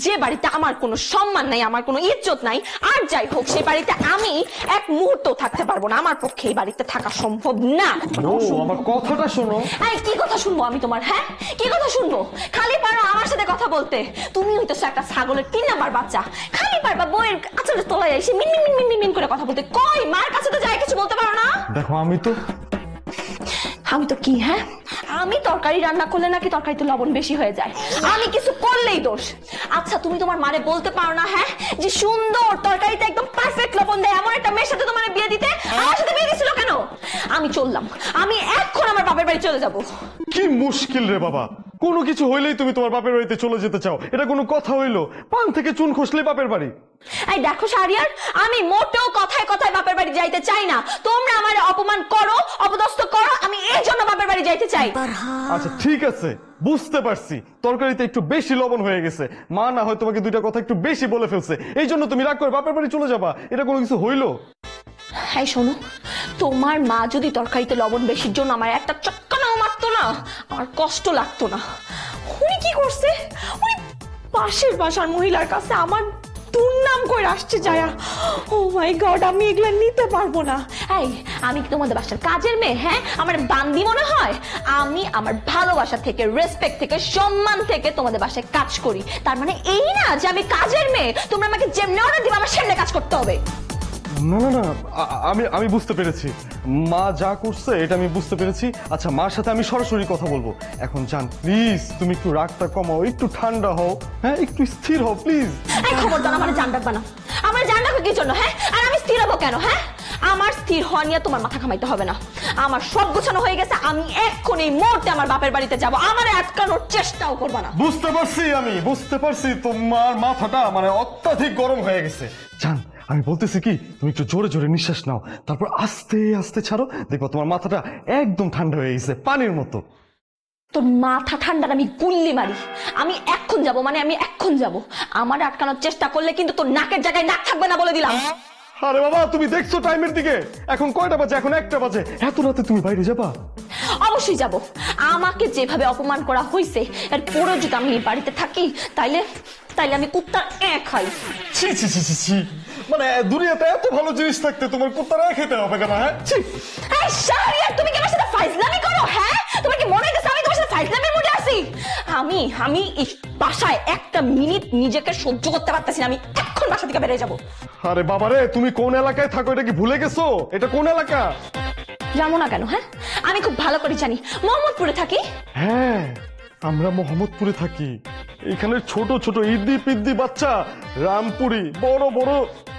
যে বাড়িতে আমার কোনো সম্মান নাই, আমার কোনো ইজ্জত নাই, আর যাই হোক সেই বাড়িতে আমি এক মুহূর্ত থাকতে পারবো না। আমার পক্ষে এই বাড়িতে থাকা সম্ভব না। আমার কথাটা শোনো। এই কি কথা শুনবো আমি তোমার? হ্যাঁ, কি কথা শুনবো? খালি পারো আমার সাথে কথা বলতে। তুমি হইতেছো একটা ছাগলের 3 নাম্বার বাচ্চা। খালি পারবা বইয়ের আঁচলের তলায় এসে মিন মিন মিন মিন মিন করে কথা বলতে। কই মার কাছে তো যাই কিছু বলতে পারো না? দেখো আমি তো কি? হ্যাঁ, আমি তরকারি রান্না করলে নাকি তরকারিতে লবণ বেশি হয়ে যায়, আমি কিছু করলেই দোষ। আচ্ছা তুমি তোমার মারে বলতে পারো না হ্যাঁ যে সুন্দর তরকারিতে একদম পারফেক্ট লবণ দেয় এমন একটা মেয়ের সাথে তোমার বিয়ে দিতে? আমার সাথে বিয়ে দিছিল কেন? আমি চললাম, আমি এখন আমার বাপের বাড়ি চলে যাব। কি মুশকিল রে বাবা, কোনো কিছু হইলেই তুমি তোমার বাপের বাড়িতে চলে যেতে চাও, এটা কোনো কথা হইলো? পান থেকে চুন খসলে বাপের বাড়ি? এই দেখো শাহরিয়ার, আমি মোটেও কথায় কথায় বাপের বাড়ি যাইতে চাই না। তোমরা আমার অপমান করো, অপদস্থ করো, আমি এই জন্য বাপের বাড়ি যাইতে চাই। আচ্ছা ঠিক আছে, বুঝতে পারছি তরকারিতে একটু বেশি লবণ হয়ে গেছে, মা না হয় তোমাকে দুইটা কথা একটু বেশি বলে ফেলছে, এই জন্য তুমি রাগ করে বাপের বাড়ি চলে যাবা, এটা কোনো কিছু হইলো? হ্যাঁ শোনো, তোমার মা যদি তরকারিতে লবণ বেশির জন্য আমার একটা চক্কানাও মারতো না, আমার কষ্ট লাগতো না। উনি কি করছে? উনি পাশের বাসার মহিলার কাছে আমার দুর্নাম করে আসছে যায়া। ও মাই গড, আমি এগুলো নিতে পারবো না। এই আমি কি তোমাদের বাসার কাজের মেয়ে? হ্যাঁ, আমার বান্দি মনে হয়? আমি আমার ভালোবাসা থেকে, রেসপেক্ট থেকে, সম্মান থেকে তোমাদের বাসায় কাজ করি। তার মানে এই না যে আমি কাজের মেয়ে, তোমরা আমাকে যেমনি অর্ডার দিবে আমার সেমনি কাজ করতে হবে। না না না, আমি বুঝতে পেরেছি, মা যা করছে এটা আমি বুঝতে পেরেছি। আচ্ছা মার সাথে আমি সরাসরি কথা বলবো। এখন জান প্লিজ তুমি একটু রাগটা কমাও, একটু ঠান্ডা হও, হ্যাঁ একটু স্থির হও প্লিজ। এই খবরদার আমার জান ডাকবা না। আমার জান ডাকবে কি জন্য? হ্যাঁ, আর আমি স্থির হবো কেন? হ্যাঁ, আমার স্থির হওয়া নিয়ে তোমার মাথা ঘামাইতে হবে না। আমার সব গোছানো হয়ে গেছে, আমি এক্ষুনি এই মুহূর্তে আমার বাপের বাড়িতে যাবো। আমার আটকানোর চেষ্টাও করবা না। বুঝতে পারছি, আমি বুঝতে পারছি তোমার মাথাটা মানে অত্যাধিক গরম হয়ে গেছে। জান আমি বলতেছি কি, তুমি একটু জোরে জোরে নিঃশ্বাস নাও, তারপর আস্তে আস্তে ছাড়ো, দেখো তোমার মাথাটা একদম ঠান্ডা হয়ে গেছে, পানির মতো। তোর মাথা ঠান্ডা আমি গুল্লি মারি। আমি এখন যাব, মানে আমি এখন যাব। আমার আটকানোর চেষ্টা করলে কিন্তু তোর নাকের জায়গায় নাক থাকবে না বলে দিলাম। আরে বাবা তুমি দেখছো টাইমের দিকে? এখন কয়টা বাজে? এখন 1টা বাজে। এত রাতে তুমি বাইরে যাবা? অবশ্যই যাব। আমাকে যেভাবে অপমান করা হয়েছে এর পরে যদি আমি এই বাড়িতে থাকি তাইলে আমি কুত্তার খাই। ছি ছি ছি ছি ছি, মানে দুনিয়াতে এত ভালো জিনিস থাকতে তোমার কুত্তার খেতে হবে কেন? হ্যাঁ ছি। এই শাহরিয়ার, তুমি কি আমার সাথে ফাইজলামি করো? হ্যাঁ, তোমার কি মনে হইছে আমি তোমার সাথে ফাইজলামির মুডে আছি? আমি এই বাসায় একটা মিনিট নিজেকে সহ্য করতে পারতেছি না। আমি এখন বাসা থেকে বেরিয়ে যাব। আরে বাবারে, তুমি কোন এলাকায় থাকো এটা কি ভুলে গেছো? এটা কোন এলাকা? জানো না কেন? হ্যাঁ, আমি খুব ভালো করে জানি, মোহাম্মদপুরে থাকি। হ্যাঁ আমরা মোহাম্মদপুরে থাকি। এখানে ছোট ছোট ইদ্দি পিদ্দি বাচ্চা রামপুরি বড় বড়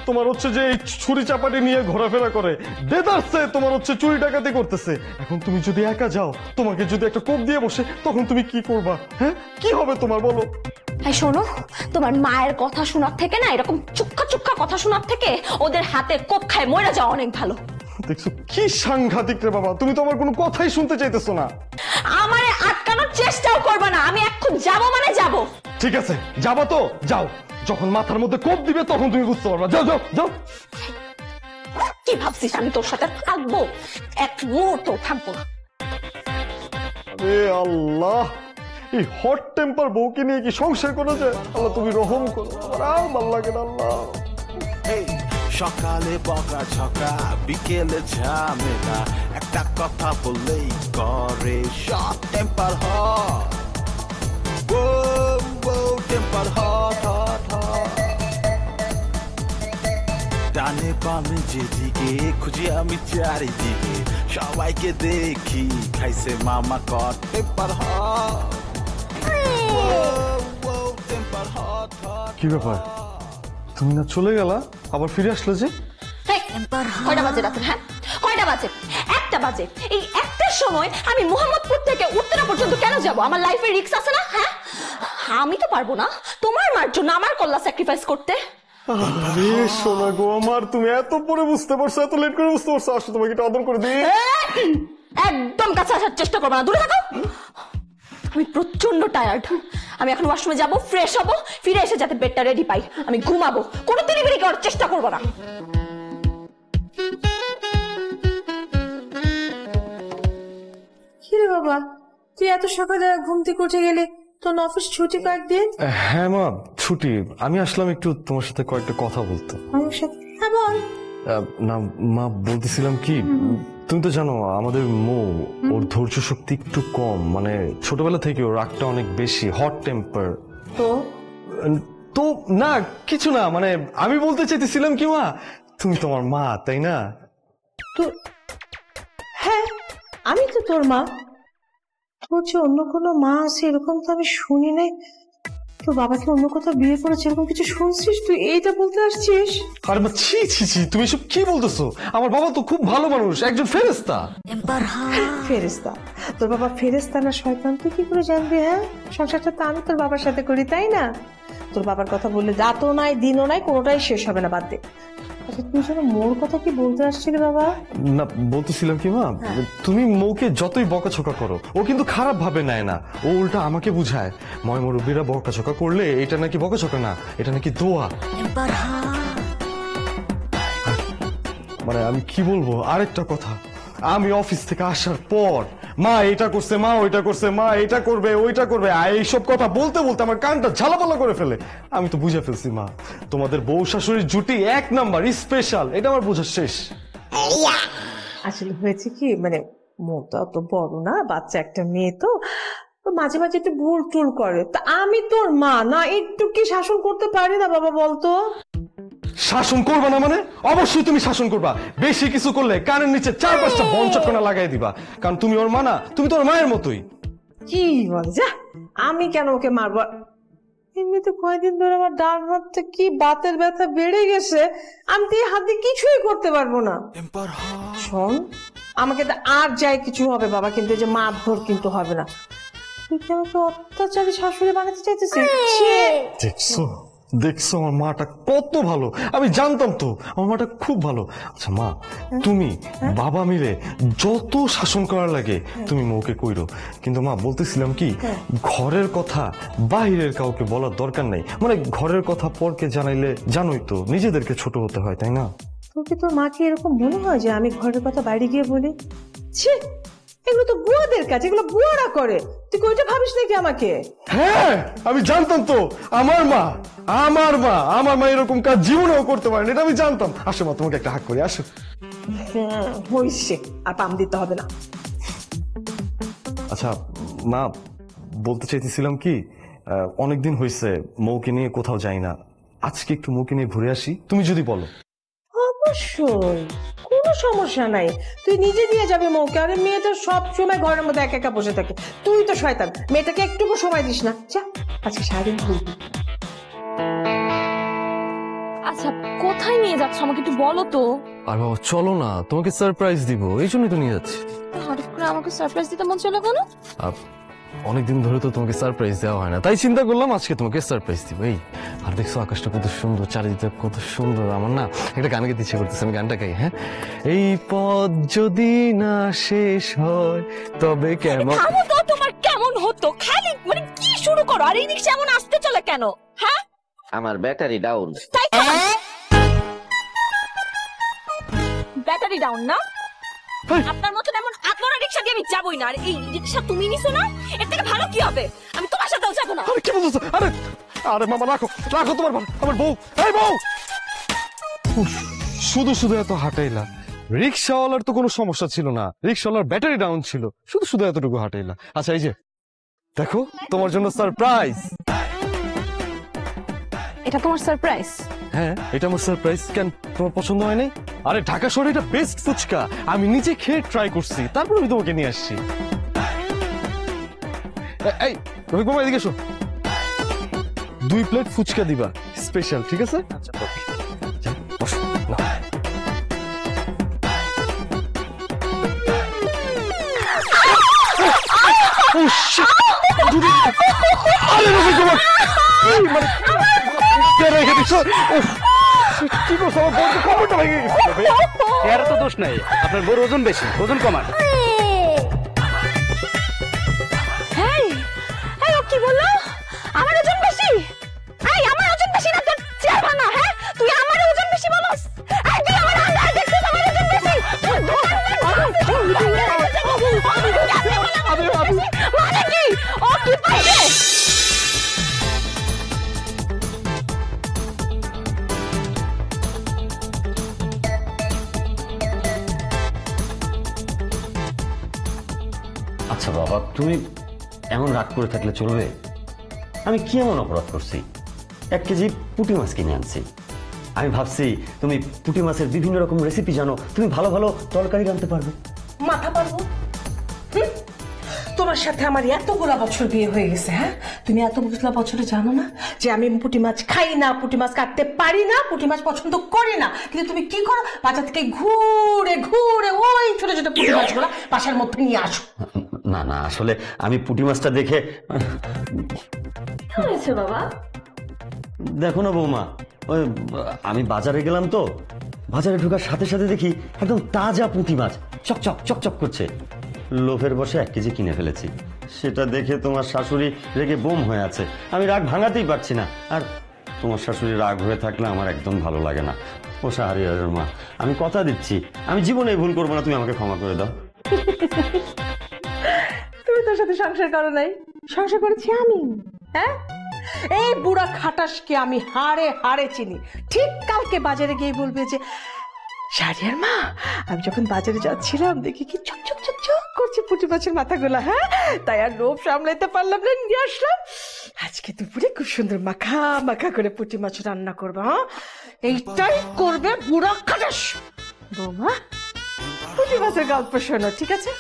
তোমার হচ্ছে যে ছুরি চাপাটি নিয়ে ঘোরাফেরা করে, দেদারছে তোমার হচ্ছে চুরি ডাকাতি করতেছে। এখন তুমি যদি একা যাও, তোমাকে যদি একটা কোপ দিয়ে বসে, তখন তুমি কি করবা? হ্যাঁ কি হবে তোমার বলো? এই শোনো, তোমার মায়ের কথা শোনার থেকে না এরকম চুক্কা চুক্কা কথা শোনার থেকে ওদের হাতে কোপ খায় মরে যাওয়া অনেক ভালো। দেখছো কি সাংঘাতিক রে বাবা, তুমি তো আমার কোনো কথাই শুনতে চাইতেছো না। আমারে আটকানোর চেষ্টাও করবে না। আমি এখন যাব মানে যাব। ঠিক আছে যাবো তো যাও, যখন মাথার মধ্যে কোপ দিবে তখন তুমি বুঝতে পারবা। যাও যাও যাও। কি ভাবছিস আমি তোর সাথে থাকবো? এক মুহূর্ত থাকবো না। আরে আল্লাহ, এই হট টেম্পার বউকে নিয়ে কি সংসার করা যায়? আল্লাহ তুমি রহম করো, আমার আর ভালো লাগে না আল্লাহ। সকালে বকা ঝকা, বিকেলে ঝামেলা, একটা কথা বললেই করে short temper hot. Temper hot hot hot. ডানে বামে যেদিকে খুঁজি আমি চারিদিকে, সবাইকে দেখি খাইছে মামা caught. Temper hot. Temper hot hot. কি ব্যাপার, তুমি না চলে গেলা, আবার ফিরে আসলে যে? কয়টা বাজে রাতে? হ্যাঁ কয়টা বাজে? 1টা বাজে। এই 1টার সময় আমি মোহাম্মদপুর থেকে উত্তরা পর্যন্ত কেন যাব? আমার লাইফে রিস্ক আছে না? হ্যাঁ, আমি তো পারবো না তোমার মার জন্য আমার কল্লা স্যাক্রিফাইস করতে। আরে সোনা গো আমার, তুমি এত পরে বুঝতে পারছো, এত লেট করে বুঝতে পারছো। আসো তোমাকে একটু আদর করে দিই। একদম কাছে আসার চেষ্টা করবো না, দূরে থাকো। আমি প্রচন্ড টায়ার্ড। আমি এখন ওয়াশরুমে যাবো, ফ্রেশ হবো, ফিরে এসে যাতে বেডটা রেডি পাই আমি ঘুমাবো। কোনো তিরিবিরি করার চেষ্টা করবো না। কিরে বাবা, তুই এত সকালে ঘুম থেকে উঠে গেলে? তোর অফিস ছুটি কয়েকদিন? হ্যাঁ মা ছুটি, আমি আসলাম একটু তোমার সাথে কয়েকটা কথা বলতে। আমার সাথে হ্যাঁ বল। না মা, বলতেছিলাম কি, তুমি তো জানো আমাদের মৌ, ওর ধৈর্য শক্তি একটু কম, মানে ছোটবেলা থেকে ওর রাগটা অনেক বেশি, হট টেম্পার। তো তো না কিছু না, মানে আমি বলতে চাইতেছিলাম কি মা, তুমি তোমার মা তাই না? তো হ্যাঁ, আমি তো তোর মা। তোর যে অন্য কোনো মা আছে এরকম তো আমি শুনি নাই। তোর বাবাকে অন্য কোথাও বিয়ে করেছে এরকম কিছু শুনছিস? তুই এইটা বলতে আসছিস? আরে মা, ছি ছি ছি, তুমি এসব কি বলতেছো? আমার বাবা তো খুব ভালো মানুষ, একজন ফেরেশতা। ফেরেশতা? তোর বাবা ফেরেশতা না শয়তান তুই কি করে জানবি? হ্যাঁ, সংসারটা তো আমি তোর বাবার সাথে করি, তাই না? তোর বাবার কথা বললে রাতও নাই দিনও নাই, কোনোটাই শেষ হবে না, বাদ দে। আচ্ছা তুই যেন মোর কথা কি বলতে আসছিলি বাবা? না বলতেছিলাম কি মা, তুমি মৌকে যতই বকাঝকা করো ও কিন্তু খারাপ ভাবে নেয় না, ও উল্টা আমাকে বুঝায় ময় মুরব্বীরা বকাঝকা করলে এটা নাকি বকাঝকা না, এটা নাকি দোয়া। মানে আমি কি বলবো, আরেকটা কথা, আমি অফিস থেকে আসার পর মা এটা করছে, মা ওইটা করছে, মা এটা করবে ওইটা করবে, এইসব কথা বলতে বলতে আমার কানটা ঝালাপালা করে ফেলে। আমি তো বুঝে ফেলছি মা, তোমাদের বউ শাশুড়ির জুটি এক নাম্বার স্পেশাল, এটা আমার বোঝা শেষ। আসলে হয়েছে কি, মানে মোটা তো বড় না, বাচ্চা একটা মেয়ে তো, তো মাঝে মাঝে একটু ভুল টুল করে। তা আমি তোর মা না, একটু কি শাসন করতে পারি না বাবা বলতো? শাসন করবা না মানে? অবশ্যই তুমি শাসন করবা, বেশি কিছু করলে কানের নিচে 4-5টা বনচটকনা লাগাই দিবা, কারণ তুমি ওর মা না, তুমি তো ওর মায়ের মতোই। কি বল, যা, আমি কেন ওকে মারবো? এমনিতে কয়েকদিন ধরে আমার ডান হাতটা কি বাতের ব্যথা বেড়ে গেছে, আমি তো এই হাত দিয়ে কিছুই করতে পারবো না। শোন, আমাকে তো আর যাই কিছু হবে বাবা, কিন্তু এই যে মারধর কিন্তু হবে না। তুই কি আমাকে অত্যাচারী শাশুড়ি বানাতে চাইতেছিস? দেখছো দেখছো আমার মাটা কত ভালো, আমি জানতাম তো আমার মাটা খুব ভালো। আচ্ছা মা, তুমি বাবা মিলে যত শাসন করার লাগে তুমি মৌকে কইরো, কিন্তু মা বলতেছিলাম কি, ঘরের কথা বাহিরের কাউকে বলার দরকার নাই, মানে ঘরের কথা পরকে জানাইলে জানোই তো নিজেদেরকে ছোট হতে হয়, তাই না? তোর কি তোর মাকে এরকম মনে হয় যে আমি ঘরের কথা বাইরে গিয়ে বলি? ছি, এগুলো তো বুয়াদের কাজ, এগুলো বুয়ারা করে। তুই কোইটা ভাবিস নাকি আমাকে? হ্যাঁ আমি জানতাম তো, আমার মা এরকম কাজ জীবনেও করতে পারেন, এটা আমি জানতাম। আসো মা, তোমাকে একটা হাক করি, আসো। হইছে, আর পাম দিতে হবে না। আচ্ছা মা, বলতে চাইতেছিলাম কি, অনেকদিন হয়েছে মৌকে নিয়ে কোথাও যাই না, আজকে একটু মৌকে নিয়ে ঘুরে আসি, তুমি যদি বলো। অবশ্যই, কোনো সমস্যা নাই, তুই নিজে দিয়ে যাবি মৌকে। আরে মেয়েটা সব সময় ঘরের মধ্যে একা একা বসে থাকে, তুই তো শয়তান, মেয়েটাকে একটুকু সময় দিস না। যা, আজকে সারাদিন ঘুরবি। আচ্ছা কোথায় নিয়ে যাচ্ছ আমাকে একটু বলো তো। আর বাবা চলো না, তোমাকে সারপ্রাইজ দিব, এই জন্যই তো নিয়ে যাচ্ছি। হঠাৎ করে আমাকে সারপ্রাইজ দিতে মন চলো কেন? অনেকদিন ধরে তো তোমাকে সারপ্রাইজ দেওয়া হয় না, তাই চিন্তা করলাম আজকে তোমাকে সারপ্রাইজ দিব। এই আর দেখছো আকাশটা কত সুন্দর, চারিদিকে কত সুন্দর, আমার না একটা গান গাইতে ইচ্ছে করতেছে, আমি গানটা গাই। হ্যাঁ, এই পথ যদি না শেষ হয় তবে কেমন। থামো তো, তোমার কেমন হতো খালি মানে কি শুরু করো, আর এই রিকশা এমন আসতে চলে কেন? হ্যাঁ আমার ব্যাটারি ডাউন। তাই তো, ব্যাটারি ডাউন না? আপনার মতন এমন আত্মরা রিকশা দিয়ে আমি যাবই না। আর এই রিকশা তুমি নিছো না, এর থেকে ভালো কি হবে? আমি তোমার সাথেও যাবো না। আরে কি বলছো? আরে আরে মামা রাখো রাখো, তোমার আমার বউ, এই বউ। উফ, শুধু শুধু এত হাঁটাইলা, রিক্সাওয়ালার তো কোনো সমস্যা ছিল না, রিক্সাওয়ালার ব্যাটারি ডাউন ছিল, শুধু শুধু এতটুকু হাঁটাইলা। আচ্ছা এই যে দেখো তোমার জন্য সারপ্রাইজ। এটা তোমার সারপ্রাইজ? হ্যাঁ এটা আমার সারপ্রাইজ। কেন, তোমার পছন্দ হয় নাই? আরে ঢাকা শহরে এটা বেস্ট ফুচকা, আমি নিজে খেয়ে ট্রাই করছি, তারপর আমি তোমাকে নিয়ে আসছি। এই রফিক মামা এদিকে এসো, 2 প্লেট ফুচকা দিবা স্পেশাল, ঠিক আছে? আচ্ছা বসো, নাও। Oh, shit! আরে রফিক মামা, মানে কেন রেখে দিচ্ছ? কি করছো, আমার বউকে খবরটা ভেঙে গেছে। এর তো দোষ নাই, আপনার বড় ওজন বেশি, ওজন কমান। এই এই ও কি বললো? আমার ওজন বেশি? এই আমার ওজন বেশি না তোর চেয়ার ভাঙা? হ্যাঁ তুই আমার ওজন বেশি বলস? এই তুই আমার আন্দাজ দেখছিস আমার ওজন বেশি? মানে কি ও কি পাইছে? আচ্ছা বাবা, তুমি এমন রাগ করে থাকলে চলবে? আমি কি এমন অপরাধ করছি? 1 কেজি পুঁটি মাছ কিনে আনছি। আমি ভাবছি তুমি পুঁটি মাছের বিভিন্ন রকম রেসিপি জানো, তুমি ভালো ভালো তরকারি রাঁধতে পারবে। মাথা পারবো? হুম? তোমার সাথে আমার এতগুলা বছর বিয়ে হয়ে গেছে, হ্যাঁ? তুমি এতগুলা বছরে জানো না যে আমি পুঁটি মাছ খাই না, পুঁটি মাছ কাটতে পারি না, পুঁটি মাছ পছন্দ করি না। কিন্তু তুমি কি করো? বাজার থেকে ঘুরে ঘুরে ওই ছোট ছোট পুঁটি মাছগুলো বাসার মধ্যে নিয়ে আসো। না না, আসলে আমি পুঁটি মাছটা দেখে কি হয়েছে বাবা? দেখো না বৌমা, ওই আমি বাজারে গেলাম তো, বাজারে ঢোকার সাথে সাথে দেখি একদম তাজা পুঁটি মাছ চকচক চকচক করছে। লোভের বসে 1 কেজি কিনে ফেলেছি। সেটা দেখে তোমার শাশুড়ি রেগে বোম হয়ে আছে। আমি রাগ ভাঙাতেই পারছি না। আর তোমার শাশুড়ি রাগ হয়ে থাকলে আমার একদম ভালো লাগে না। ও শাহরিয়ারের মা, আমি কথা দিচ্ছি আমি জীবনে ভুল করবো না, তুমি আমাকে ক্ষমা করে দাও। তুমি তোর সাথে সংসার করো নাই, সংসার করেছি আমি। হ্যাঁ, এই বুড়া খাটাসকে আমি হাড়ে হাড়ে চিনি। ঠিক কালকে বাজারে গিয়ে বলবে যে শাহরিয়ার মা, আমি যখন বাজারে যাচ্ছিলাম দেখি কি চকচক চকচক করছে পুঁটি মাছের মাথাগুলা। হ্যাঁ, তাই আর লোভ সামলাইতে পারলাম না, নিয়ে আসলাম। আজকে দুপুরে খুব সুন্দর মাখা মাখা করে পুঁটি মাছ রান্না করবে। হ্যাঁ, এইটাই করবে বুড়া খাটাস। বৌমা, পুঁটি মাছের গল্প শোনো, ঠিক আছে?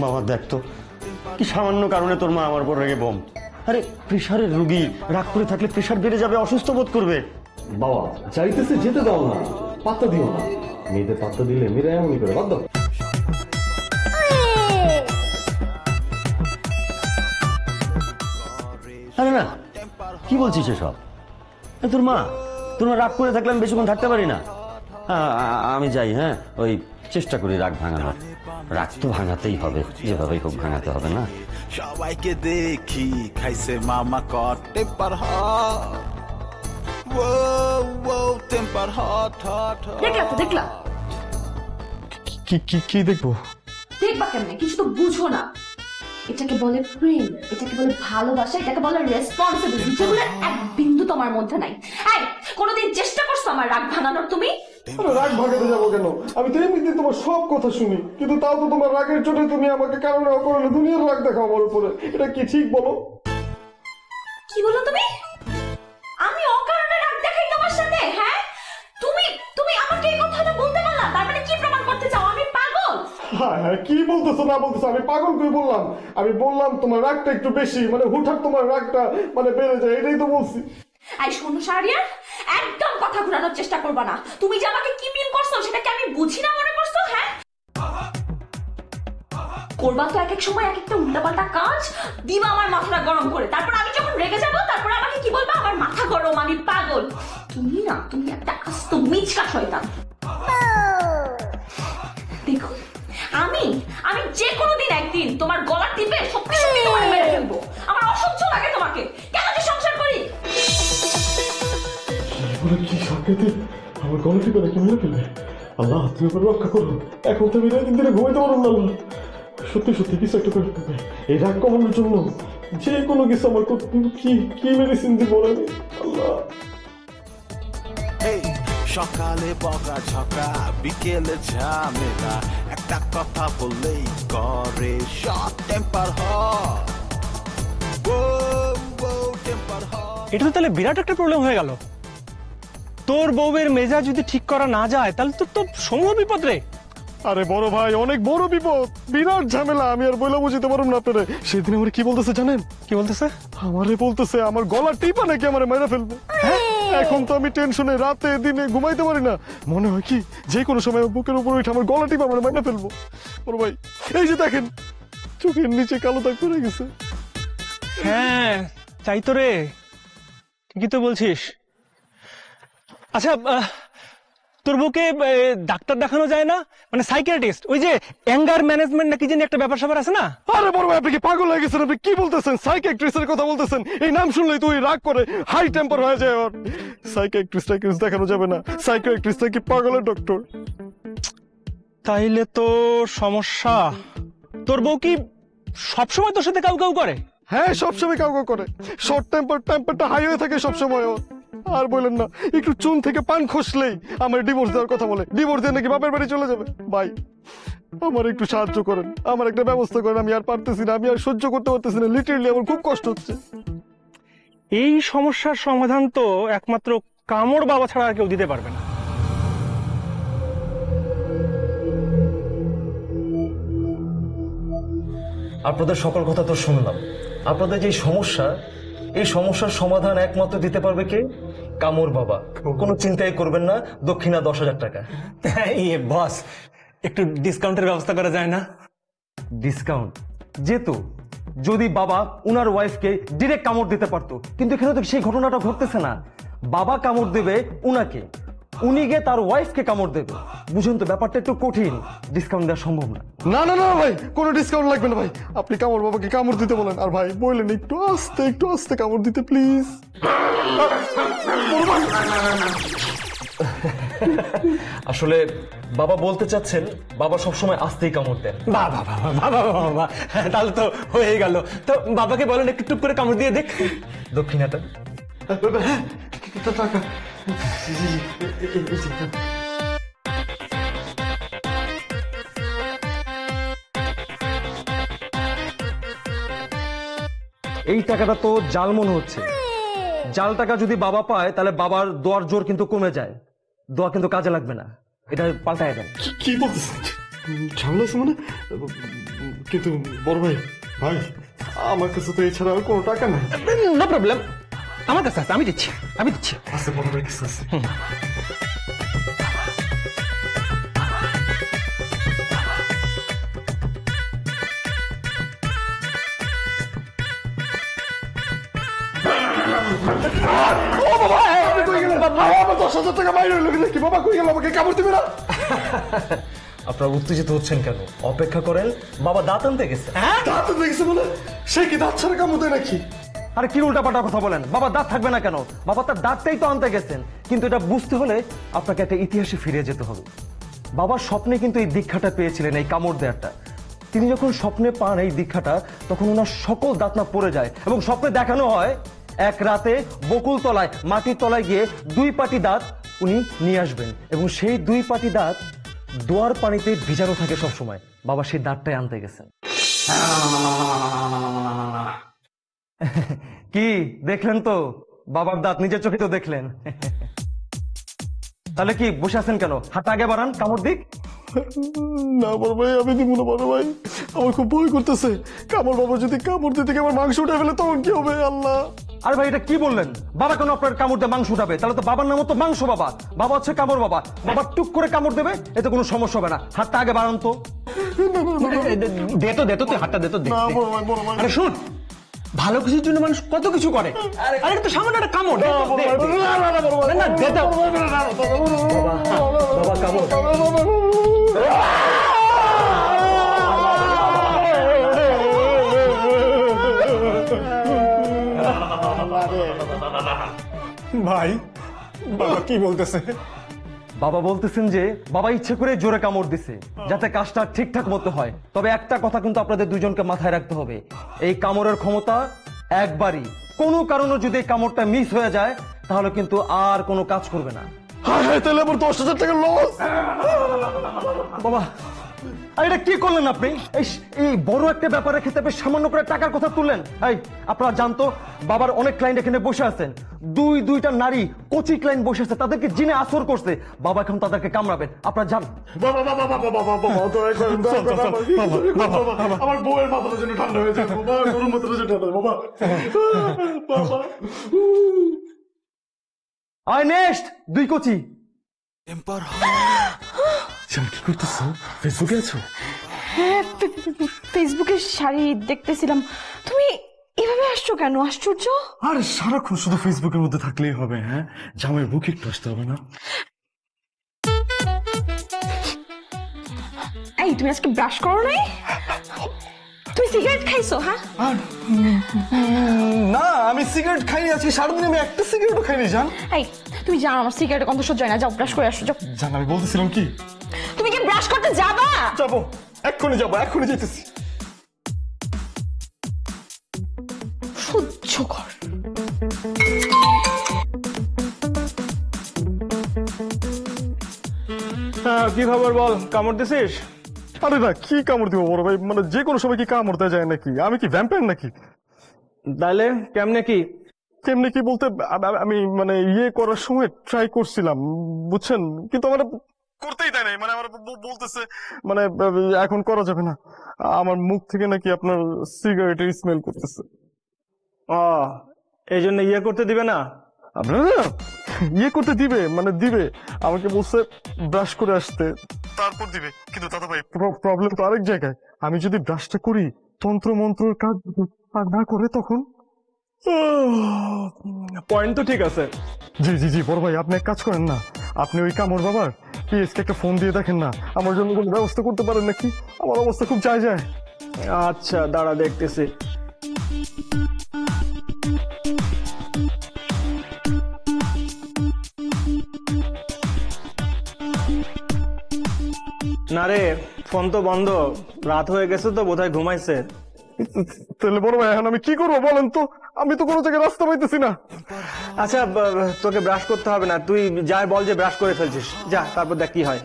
বাবা দেখ তো, কি সামান্য কারণে তোর মা আমার উপর রেগে বোম। আরে প্রেশারের রুগী, রাগ করে থাকলে প্রেশার বেড়ে যাবে, অসুস্থ বোধ করবে। বাবা চাইতেছে যেতে দাও না, পাত্তা দিও না। মেয়েদের পাত্তা দিলে মেয়েরা এমনই করে, বাদ দাও। আরে না, কি বলছিস এসব? তোর মা রাগ করে থাকলে আমি বেশিক্ষণ থাকতে পারি না। আমি যাই, হ্যাঁ, ওই চেষ্টা করি রাগ ভাঙানোর। রাগ তো ভাঙাতেই হবে, যেভাবেই হোক ভাঙাতে হবে না। সবাইকে দেখি খাইছে মামা কট টেম্পার হট, ও ও টেম্পার হট হট। দেখলা তো, দেখলা? কি কি কি দেখবো? দেখবা কেমনে? কিছু তো বুঝো না। এটাকে বলে প্রেম, এটাকে বলে ভালোবাসা, এটাকে বলে রেসপন্সিবিলিটি, যেগুলো এক বিন্দু তোমার মধ্যে নাই। এই, কোনোদিন চেষ্টা করছো আমার রাগ ভাঙানোর তুমি? আরে রাগ ভাগাতে যাবো কেন? আমি তো এমনিতে তোমার সব কথা শুনি, কিন্তু তাও তো তোমার রাগের চোটে তুমি আমাকে কারণে অকারণে দুনিয়ার রাগ দেখাও আমার উপরে। এটা কি ঠিক বলো? কি বলো তুমি? আমি অকারণে রাগ দেখাই তোমার সাথে? হ্যাঁ, তুমি তুমি আমাকে এই কথাটা বলতে পারলা? তার মানে কি প্রমাণ করতে চাও আমি পাগল? হ্যাঁ হ্যাঁ, কি বলতেছো না বলতেছো? আমি পাগল করে বললাম? আমি বললাম তোমার রাগটা একটু বেশি, মানে হুটহাট তোমার রাগটা মানে বেড়ে যায়, এটাই তো বলছি। এই শোনো শাহরিয়ার, একদম কথা ঘুরানোর চেষ্টা করবা না। তুমি যে আমাকে কি মিন করছো সেটাকে আমি বুঝি না মনে করছো? হ্যাঁ, করবা তো এক এক সময় এক একটা উল্টাপাল্টা কাজ, দিবা আমার মাথাটা গরম করে। তারপর আমি যখন রেগে যাবো, তারপর আমাকে কি বলবা? আমার মাথা গরম, আমি পাগল। তুমি না, তুমি একটা আস্ত মিচকা শয়তান। দেখো, আমি আমি যে কোনো দিন একদিন তোমার গলা টিপে সত্যি সত্যি তোমার মেরে ফেলবো। আমার অসহ্য লাগে তোমাকে। কেন যে সংসার করি? কি সাক্ষাতে আমার গলাটি করে কি মেরে ফেলবে? আল্লাহ তুমি আমার রক্ষা করো। এখন তো আমি রাত দিনে ঘুমাইতে পারবো না। আল্লাহ, সত্যি সত্যি কিছু একটা করে ফেলবে। এই রাগ কমানোর জন্য যে কোনো কিছু আমার কি কি মেডিসিন দিব আমি? আল্লাহ, এই সকালে বকা ঝকা, বিকেলে ঝামেলা, একটা কথা বললেই করে শর্ট টেম্পার হট, ও ও টেম্পার হট। এটা তো তাহলে বিরাট একটা প্রবলেম হয়ে গেল। তোর বউয়ের মেজাজ যদি ঠিক করা না যায় তাহলে তো সমূহ বিপদ রে। আরে বড় ভাই, অনেক বড় বিপদ, বিরাট ঝামেলা। আমি আর বইলা বুঝিতে পারবো না আপনারে। সেদিন আমার কি বলতেছে জানেন? কি বলতেছে? আমারে বলতেছে আমার গলা টিপা নাকি আমার মেরে ফেলবো। এখন তো আমি টেনশনে রাতে দিনে ঘুমাইতে পারি না। মনে হয় কি যে কোনো সময় বুকের উপর উঠে আমার গলা টিপা আমার মেরে ফেলবো। বড় ভাই, এই যে দেখেন চোখের নিচে কালো দাগ পড়ে গেছে। হ্যাঁ তাই তো রে, ঠিকই তো বলছিস। আচ্ছা, তোর বউকে ডাক্তার দেখানো যায় না? মানে সাইকিয়াট্রিস্ট, ওই যে অ্যাঙ্গার ম্যানেজমেন্ট নাকি জানি একটা ব্যাপার স্যাপার আছে না? আরে বড় ভাই, আপনি কি পাগল হয়ে গেছেন? আপনি কি বলতেছেন? সাইকিয়াট্রিস্টের কথা বলতেছেন? এই নাম শুনলেই তুই রাগ করে হাই টেম্পার হয়ে যায়। আর সাইকিয়াট্রিস্ট দেখানো যাবে না। সাইকিয়াট্রিস্ট কি পাগলের ডক্টর? তাইলে তো সমস্যা। তোর বউ কি সবসময় তোর সাথে কাউ কাউ করে? হ্যাঁ, সবসময় কাউ কাউ করে। শর্ট টেম্পারটা হাই হয়ে থাকে সবসময়। আর বললেন না, একটু চুন থেকে পান খসলেই আমার ডিভোর্স দেওয়ার কথা বলে, ডিভোর্স দিয়ে নাকি বাপের বাড়ি চলে যাবে। ভাই আমার একটু সাহায্য করেন, আমার একটা ব্যবস্থা করেন, আমি আর পারতেছি না, আমি আর সহ্য করতে পারতেছি না, লিটারালি আমার খুব কষ্ট হচ্ছে। এই সমস্যার সমাধান তো একমাত্র কামড় বাবা ছাড়া আর কেউ দিতে পারবে না। আপনাদের সকল কথা তো শুনলাম। আপনাদের যে সমস্যা, এই সমস্যার সমাধান একমাত্র দিতে পারবে কে? কামর বাবা। কোনো চিন্তাই করবেন না, দক্ষিণা 10,000 টাকা। বস, একটু ডিসকাউন্টের ব্যবস্থা করা যায় না? ডিসকাউন্ট যেত যদি বাবা উনার ওয়াইফকে ডিরেক্ট কামড় দিতে পারতো, কিন্তু এখানে তো সেই ঘটনাটা ঘটতেছে না। বাবা কামড় দেবে উনাকে, উনি গিয়ে তার ওয়াইফকে কামড় দেবে। বুঝুন তো, ব্যাপারটা একটু কঠিন, ডিসকাউন্ট দেওয়া সম্ভব না। না না না ভাই, কোনো ডিসকাউন্ট লাগবে না ভাই, আপনি কামড় বাবাকে কামড় দিতে বলেন। আর ভাই বললেন একটু আস্তে কামড় দিতে প্লিজ। আসলে বাবা বলতে চাচ্ছেন বাবা সবসময় আস্তেই কামড় দেন। বাবা বাবা বাবা বাবা, তাহলে তো হয়ে গেল। তো বাবাকে বলেন একটু টুক করে কামড় দিয়ে দেখ। দক্ষিণাটা টাকা এই টাকাটা তো জাল মনে হচ্ছে। জাল টাকা যদি বাবা পায় তাহলে বাবার দোয়ার জোর কিন্তু কমে যায়, দোয়া কিন্তু কাজে লাগবে না। এটা পাল্টায় দেন। কি বলতেছেন? ঝামেলা আছে মানে? কিন্তু বড় ভাই, ভাই আমার কাছে তো এছাড়া আর কোনো টাকা নাই। নো প্রবলেম, আমার কাছে আছে, আমি দিচ্ছি। আছে বড় ভাই কাছে আছে। আমার 10,000 টাকা বাইরে হইলো কি? বাবা কই গেল? আমাকে কামড় দিবে না? আপনারা উত্তেজিত হচ্ছেন কেন? অপেক্ষা করেন, বাবা দাঁত আনতে গেছে। দাঁত দেখেছে মানে? সে কি দাঁত ছাড়া কামড় দেয় নাকি? আরে কি উল্টাপাল্টা কথা বলেন? বাবা দাঁত থাকবে না কেন? বাবা তার দাঁতটাই তো আনতে গেছেন। কিন্তু এটা বুঝতে হলে আপনাকে একটা ইতিহাসে ফিরে যেতে হবে। বাবা স্বপ্নে কিন্তু এই দীক্ষাটা পেয়েছিলেন, এই কামড় দেয়াটা। তিনি যখন স্বপ্নে পান এই দীক্ষাটা, তখন ওনার সকল দাঁত না পড়ে যায় এবং স্বপ্নে দেখানো হয় এক রাতে বকুল তলায়, মাটির তলায় গিয়ে 2 পাটি দাঁত উনি নিয়ে আসবেন এবং সেই 2 পাটি দাঁত দোয়ার পানিতে ভিজানো থাকে সবসময়। বাবা সেই দাঁতটাই আনতে গেছেন। কি দেখলেন তো? বাবার দাঁত নিজের চোখে তো দেখলেন। তাহলে কি বসে আছেন কেন? হাত আগে বাড়ান, কামড় দিক। না বড় ভাই, আমি দিব না বড় ভাই, আমার খুব ভয় করতেছে। কামড় বাবা যদি কামড় দিতে গিয়ে আমার মাংস উঠে ফেলে তখন কি হবে? আল্লাহ! আরে ভাই, এটা কি বললেন? বাবা কেন আপনার কামড় দিয়ে মাংস উঠাবে? তাহলে তো বাবার নাম তো মাংস বাবা, বাবা হচ্ছে কামড় বাবা। বাবা টুক করে কামড় দেবে, এতে কোনো সমস্যা হবে না। হাতটা আগে বাড়ান তো। দে তো তুই হাতটা দে তো। না বড় ভাই, বড় ভাই। আরে শুন, ভালো কিছুর জন্য মানুষ কত কিছু করে। আরে এটা তো সামান্য একটা কামড়। দে তো, দে। না, দে দাও। বাবা কামড়। ভাই, বাবা কি বলতেছে? বাবা বলতেছেন যে বাবা ইচ্ছে করে জোরে কামড় দিছে যাতে কাজটা ঠিকঠাক মতো হয়। তবে একটা কথা কিন্তু আপনাদের দুজনকে মাথায় রাখতে হবে, এই কামড়ের ক্ষমতা একবারই। কোনো কারণে যদি এই কামড়টা মিস হয়ে যায় তাহলে কিন্তু আর কোনো কাজ করবে না। হায় হায়, তাহলে আমার 10,000 টাকা লস। বাবা, আর এটা কি করলেন আপনি? এই বড় একটা ব্যাপারের ক্ষেত্রে আপনি সামান্য করে টাকার কথা তুললেন। এই আপনারা জানতো বাবার অনেক ক্লায়েন্ট এখানে বসে আছেন, দুইটা নারী কচি ক্লায়েন্ট বসে আছে, তাদেরকে জিনে আসর করছে। বাবা এখন তাদেরকে কামড়াবেন, আপনারা জান। বাবা বাবা বাবা বাবা বাবা, দয়া করেন, দয়া করেন, বাবা, আমার বউয়ের মাথাটা যেন ঠান্ডা হয়ে যায় বাবা, গরুর মাথাটা যেন ঠান্ডা হয় বাবা। বাবা আয় নেক্সট 2 কচি। জান কি করতেছো? ফেসবুকে আছো? হ্যাঁ, ফেসবুকে শাড়ি দেখতেছিলাম। তুমি এভাবে আসছো কেন? আশ্চর্য। আর সারাক্ষণ শুধু ফেসবুকের মধ্যে থাকলেই হবে? হ্যাঁ, জামাই বুকে একটু আসতে হবে না? এই তুমি আজকে ব্রাশ করো নাই? তুমি সিগারেট খাইছো? হ্যাঁ, না, আমি সিগারেট খাইনি আজকে সারাদিন, আমি একটা সিগারেটও খাইনি। জান, এই তুমি জানো আমার সিগারেটের গন্ধ সহ্য হয় না। যাও ব্রাশ করে আসো, যাও। জান আমি বলতেছিলাম কি, তুমি কি ব্রাশ করতে যাবা? যাবো, এক্ষুনি যাবো, এক্ষুনি যেতেছি। সহ্য কর। কি খবর বল, কামড় দিছিস? আরে না, কি কামড় দিব বড় ভাই, মানে যে কোনো সময় কি কামড় দেওয়া যায় নাকি? আমি কি ভ্যাম্পায়ার নাকি? তাহলে কেমনে কি? কেমনি কি বলতে, আমি মানে ইয়ে করার সময় ট্রাই করছিলাম, বুঝছেন, কিন্তু আমার করতেই দেয় নাই, মানে আমার বলতেছে মানে এখন করা যাবে না, আমার মুখ থেকে নাকি আপনার সিগারেটের স্মেল করতেছে। ও, এই জন্য ইয়ে করতে দিবে না? আপনারা ইয়ে করতে দিবে, মানে দিবে, আমাকে বলছে ব্রাশ করে আসতে, তারপর দিবে। কিন্তু দাদা ভাই, প্রবলেম তো আরেক জায়গায়। আমি যদি ব্রাশটা করি, তন্ত্র মন্ত্রের কাজ আর না করে, তখন পয়েন্ট তো ঠিক আছে। জি জি জি বড় ভাই, আপনি এক কাজ করেন না, আপনি ওই কামড় বাবার পিএসকে একটা ফোন দিয়ে দেখেন না, আমার জন্য কোনো ব্যবস্থা করতে পারেন নাকি? আমার অবস্থা খুব যায়। আচ্ছা দাঁড়া, দেখতেছি। না রে, ফোন তো বন্ধ, রাত হয়ে গেছে তো, বোধহয় ঘুমাইছে। তাহলে বড় ভাই এখন আমি কি করবো বলেন তো? আমি তো কোনো জায়গায় রাস্তা পাইতেছি না। আচ্ছা, তোকে ব্রাশ করতে হবে না, তুই যাই বল যে ব্রাশ করে ফেলছিস, যা, তারপর দেখ কি হয়।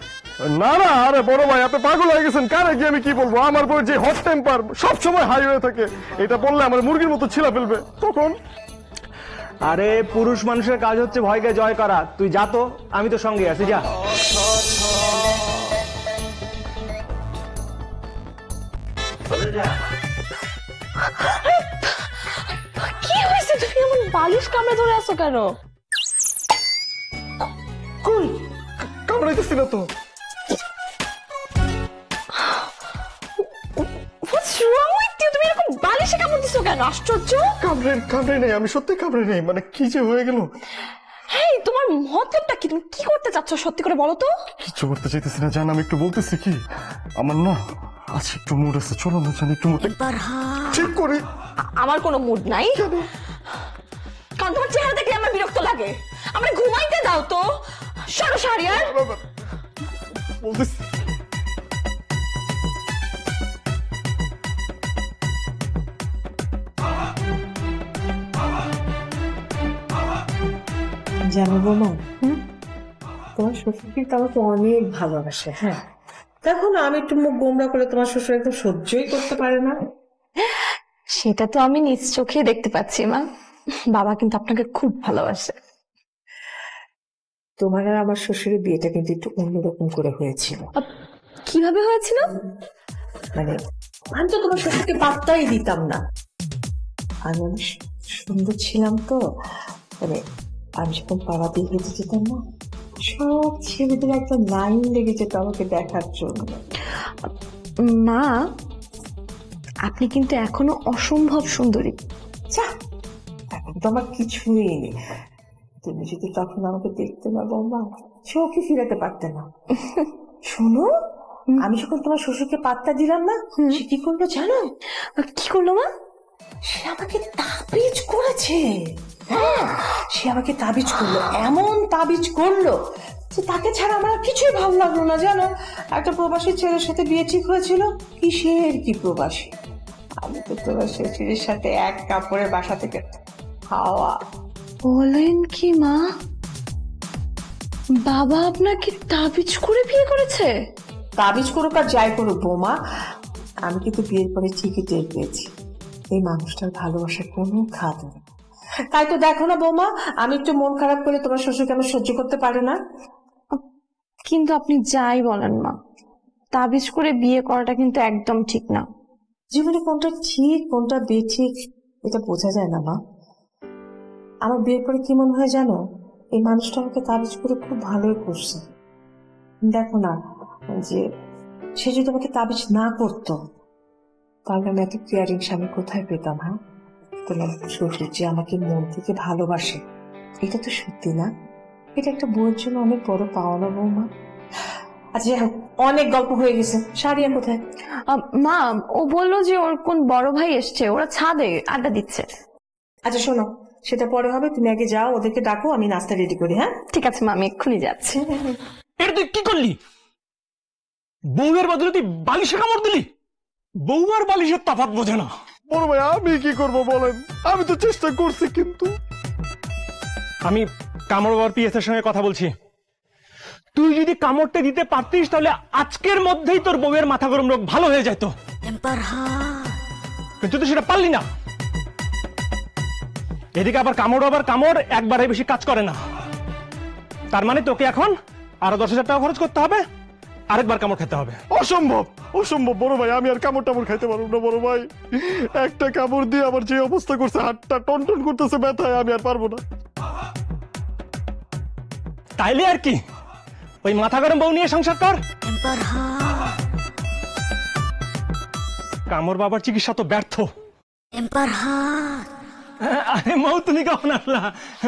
না না, আরে বড় ভাই, আপনি পাগল হয়ে গেছেন। কারে গিয়ে আমি কি বলবো? আমার বই যে হট টেম্পার, সবসময় হাই হয়ে থাকে, এটা বললে আমার মুরগির মতো ছিলা ফেলবে তখন। আরে পুরুষ মানুষের কাজ হচ্ছে ভয়কে জয় করা, তুই যা তো, আমি তো সঙ্গে আছি, যা। কি হয়েছে? তুমি এমন বালিশ কামড়ে ধরে আছো কেন? কই কামড়াইতেছি না তো। What's wrong with you? তুমি এরকম বালিশে কামড় দিছো কেন? আশ্চর্য। কামড়ে নেই, আমি সত্যি কামড়ে নেই, মানে কি যে হয়ে গেল। হেই, তোমার মতলবটা কি? তুমি কি করতে চাচ্ছ সত্যি করে বলো তো? কিছু করতে চাইতেছি না জান, আমি একটু বলতেছি কি, আমার না আচ্ছা একটু মুড আছে, চলো না জানি একটু মুড ঠিক করি। আমার কোনো মুড নাই, কারণ তোমার চেহারা দেখলে আমার বিরক্ত লাগে। আমার ঘুমাইতে দাও তো। সরো শাহরিয়ার। বলতেছি জানো বৌমা, তোমার শ্বশুর কিন্তু আমাকে অনেক ভালোবাসে। হ্যাঁ, দেখো না, আমি একটু মুখ গোমরা করে তোমার শ্বশুর একদম সহ্যই করতে পারে না। সেটা তো আমি নিজ চোখে দেখতে পাচ্ছি মা, বাবা কিন্তু আপনাকে খুব ভালোবাসে। তোমার আর আমার শ্বশুরের বিয়েটা কিন্তু একটু অন্যরকম করে হয়েছিল। কিভাবে হয়েছিল? মানে আমি তো তোমার শ্বশুরকে পাত্তাই দিতাম না, আমি অনেক সুন্দর ছিলাম তো, মানে আমি যখন পাড়া দিয়ে হেঁটে যেতাম না, সব ছেলেদের একটা লাইন লেগে যেত আমাকে দেখার জন্য। মা, আপনি কিন্তু এখনো অসম্ভব সুন্দরী। যা, এখন তো আমার কিছুই নেই। তুমি যদি তখন আমাকে দেখতে না বৌমা, চোখে ফিরাতে পারতে না। শোনো, আমি যখন তোমার শ্বশুরকে পাত্তা দিলাম না, সে কি করলো জানো? কি করলো মা? সে আমাকে তাবিজ করেছে। হ্যাঁ, সে আমাকে তাবিজ করলো, এমন তাবিজ করলো যে তাকে ছাড়া আমার আর কিছুই ভালো লাগলো না জানো। একটা প্রবাসী ছেলের সাথে বিয়ে ঠিক হয়েছিল। কিসের কি প্রবাসী, আমি তো তোমার শ্বশুরের সাথে এক কাপড়ে বাসা থেকে খাওয়া। বলেন কি মা, বাবা আপনাকে তাবিজ করে বিয়ে করেছে? তাবিজ করুক আর যাই করুক বৌমা, আমি কিন্তু বিয়ের পরে ঠিকই টের পেয়েছি এই মানুষটার ভালোবাসার কোনো খাদ নেই। তাই তো দেখো না বৌমা, আমি একটু মন খারাপ করে তোমার শ্বশুরকে আমার সহ্য করতে পারে না। কিন্তু আপনি যাই বলেন মা, তাবিজ করে বিয়ে করাটা কিন্তু একদম ঠিক না। জীবনে কোনটা ঠিক কোনটা বেঠিক এটা বোঝা যায় না মা। আমার বিয়ের পরে কি মনে হয় জানো, এই মানুষটা আমাকে তাবিজ করে খুব ভালোই করছে। দেখো না, যে সে যদি আমাকে তাবিজ না করতো, তাহলে আমি এত কেয়ারিং স্বামী কোথায় পেতাম? হ্যাঁ, তোমার শ্বশুর যে আমাকে মন থেকে ভালোবাসে, এটা তো সত্যি না? এটা একটা বউয়ের জন্য অনেক বড় পাওনা বৌমা। আচ্ছা যাই হোক, অনেক গল্প হয়ে গেছে। শাড়িয়া কোথায়? মা, ও বললো যে ওর কোন বড় ভাই এসছে, ওরা ছাদে আড্ডা দিচ্ছে। আচ্ছা শোনো, সেটা পরে হবে, তুমি আগে যাও, ওদেরকে ডাকো, আমি নাস্তা রেডি করি। হ্যাঁ ঠিক আছে মা, আমি এক্ষুনি যাচ্ছি। এটা তুই কি করলি? বউয়ের বদলে তুই বালিশে কামড় দিলি? বউ আর বালিশের তফাৎ বোঝে না। বড় ভাই আমি কি করব বলেন, আমি তো চেষ্টা করছি কিন্তু। আমি কামড় বাবার পিএস এর সঙ্গে কথা বলছি, তুই যদি কামড়টা দিতে পারতিস তাহলে আজকের মধ্যেই তোর বউয়ের মাথা গরম রোগ ভালো হয়ে যেত, কিন্তু তুই সেটা পারলি না। এদিকে আবার কামড় একবারে বেশি কাজ করে না। তার মানে তোকে এখন আরো 10,000 টাকা খরচ করতে হবে, আরেকবার কামড় খেতে হবে। অসম্ভব অসম্ভব বড় ভাই, আমি আর কামড় টামড় খাইতে পারবো না বড় ভাই। একটা কামড় দিয়ে আমার যে অবস্থা করছে, হাতটা টন টন করতেছে ব্যথায়, আমি আর পারবো না। তাইলে আর কি, ওই মাথা গরম বউ নিয়ে সংসার কর। কামড় বাবার চিকিৎসা তো ব্যর্থ। আরে মৌ, তুমি কখন আসলা?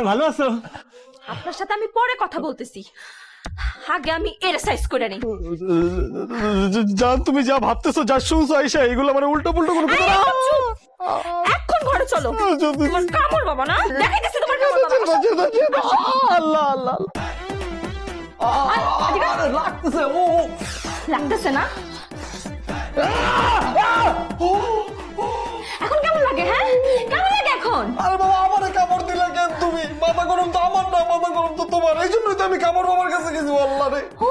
ভালো আছো? আপনার সাথে আমি পরে কথা বলতেছি, আগে আমি এক্সারসাইজ করে নেই। জান, তুমি যা ভাবতেছো, যা শুনছো আইসা, এগুলো মানে উল্টো পুল্টো কোনো কথা না। এখন ঘরে চলো, তোমার কামড় বাবা না দেখাইতেছি, তোমার কামড় বাবা। আল্লাহ আল্লাহ লাগতেছে, ও লাগতেছে না? এখন কেমন লাগে? হ্যাঁ কেমন লাগে এখন? আরে বাবা, আমারে কামড় দিলে কেন তুমি? মাথা গরম তো আমার না, মাথা গরম তো তোমার, এই জন্যই তো আমি কামড় বাবার কাছে গেছি। আল্লাহ রে, ও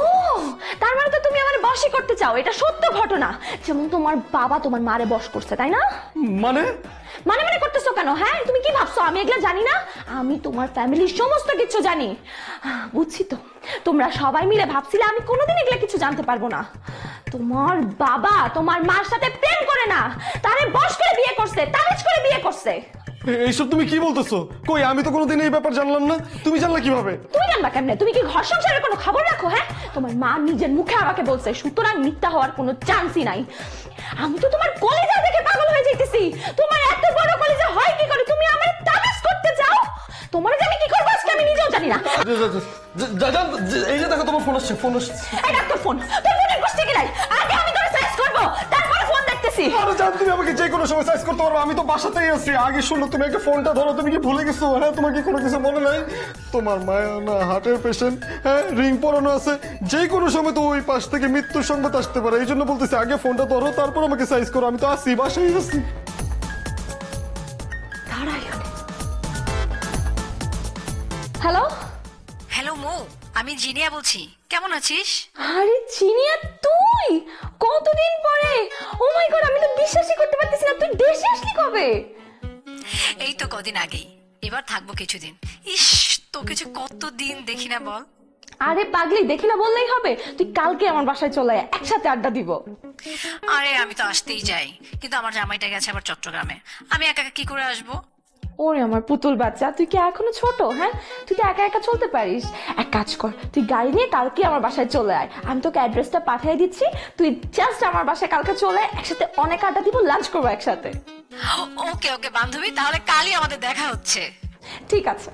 তার মানে তো তুমি আমার বশই করতে চাও, এটা সত্য ঘটনা। যেমন তোমার বাবা তোমার মারে বশ করছে, তাই না? মানে মানে মানে করতেছো কেন? হ্যাঁ তুমি কি ভাবছো আমি এগুলা জানি না? আমি তোমার ফ্যামিলির সমস্ত কিছু জানি। বুঝছি তো, তোমরা সবাই মিলে ভাবছিলে আমি কোনোদিন এগুলা কিছু জানতে পারবো না। তোমার বাবা তোমার মার সাথে প্রেম করে না, তারে বশ করে বিয়ে করছে, তাবিজ করে বিয়ে করছে। এইসব তুমি কি বলতেছো? কই, আমি তো কোনোদিন এই ব্যাপার জানলাম না। তুমি জানলা কিভাবে? তুমি জানবা কেমনে? তুমি কি ঘর সংসারের কোনো খবর রাখো? হ্যাঁ তোমার মা নিজের মুখে আমাকে বলছে, সুতরাং মিথ্যা হওয়ার কোনো চান্সই নাই। আমি তো তোমার কলিজা দেখে পাগল হয়ে যাইতেছি। তোমার এত বড় কলিজা হয় কি করে? তুমি আমার তাবিজ করতে চাও? তোমার যে আমি কি করবো আজকে আমি নিজেও জানি না। এই যে দেখো, তোমার ফোন আসছে, ফোন আসছে। এই ডাক্তার ফোন, তোর ফোনের কষ্টে কি নাই? আগে আমি তোর সাইজ করবো, তারপরে ফোন দেখতেছি। আরে জান, তুমি আমাকে যে কোনো সময় সাইজ করতে পারো, আমি তো বাসাতেই আছি। আগে শুনো, তুমি একটা ফোনটা ধরো। তুমি কি ভুলে গেছো? হ্যাঁ, তোমার কি কোনো কিছু মনে নাই? তোমার মায়া না হার্টের পেশেন্ট, হ্যাঁ রিং পরানো আছে, যে কোনো সময় তো ওই পাশ থেকে মৃত্যুর সংবাদ আসতে পারে। এই জন্য বলতেছি আগে ফোনটা ধরো, তারপর আমাকে সাইজ করো। আমি তো আসি, বাসায় আছি। হ্যালো হ্যালো মৌ, আমি জিনিয়া বলছি, কেমন আছিস? আরে চিনিয়া, তুই কতদিন পরে! ও মাই গড, আমি তো বিশ্বাসই করতে পারতেছি না। তুই দেশে আসলি কবে? এই তো কদিন আগেই, এবার থাকবো কিছুদিন। ইস, তোকে যে কতদিন দেখি না বল। আরে পাগলি, দেখি না বললেই হবে। তুই কালকে আমার বাসায় চলে আয়, একসাথে আড্ডা দিব। আরে আমি তো আসতেই যাই, কিন্তু আমার জামাইটা গেছে আবার চট্টগ্রামে, আমি একা একা কি করে আসবো? ওরে আমার পুতুল বাচ্চা, তুই কি এখনো ছোট? হ্যাঁ তুই তো একা একা চলতে পারিস। এক কাজ কর, তুই গাড়ি নিয়ে কালকে আমার বাসায় চলে আয়। আমি তোকে অ্যাড্রেসটা পাঠিয়ে দিচ্ছি, তুই জাস্ট আমার বাসায় কালকে চলে আয়, একসাথে অনেক আড্ডা দিব, লাঞ্চ করবো একসাথে। ওকে ওকে বান্ধবী, তাহলে কালই আমাদের দেখা হচ্ছে। ঠিক আছে।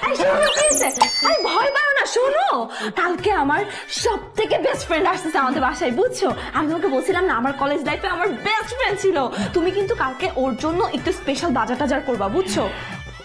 আরে ভয় পাও না, শোনো, কালকে আমার সব থেকে বেস্ট ফ্রেন্ড আসতেছে আমাদের বাসায়, বুঝছো? আমি তোমাকে বলছিলাম না, আমার কলেজ লাইফে আমার বেস্ট ফ্রেন্ড ছিল। তুমি কিন্তু কালকে ওর জন্য একটু স্পেশাল বাজার টাজার করবা, বুঝছো?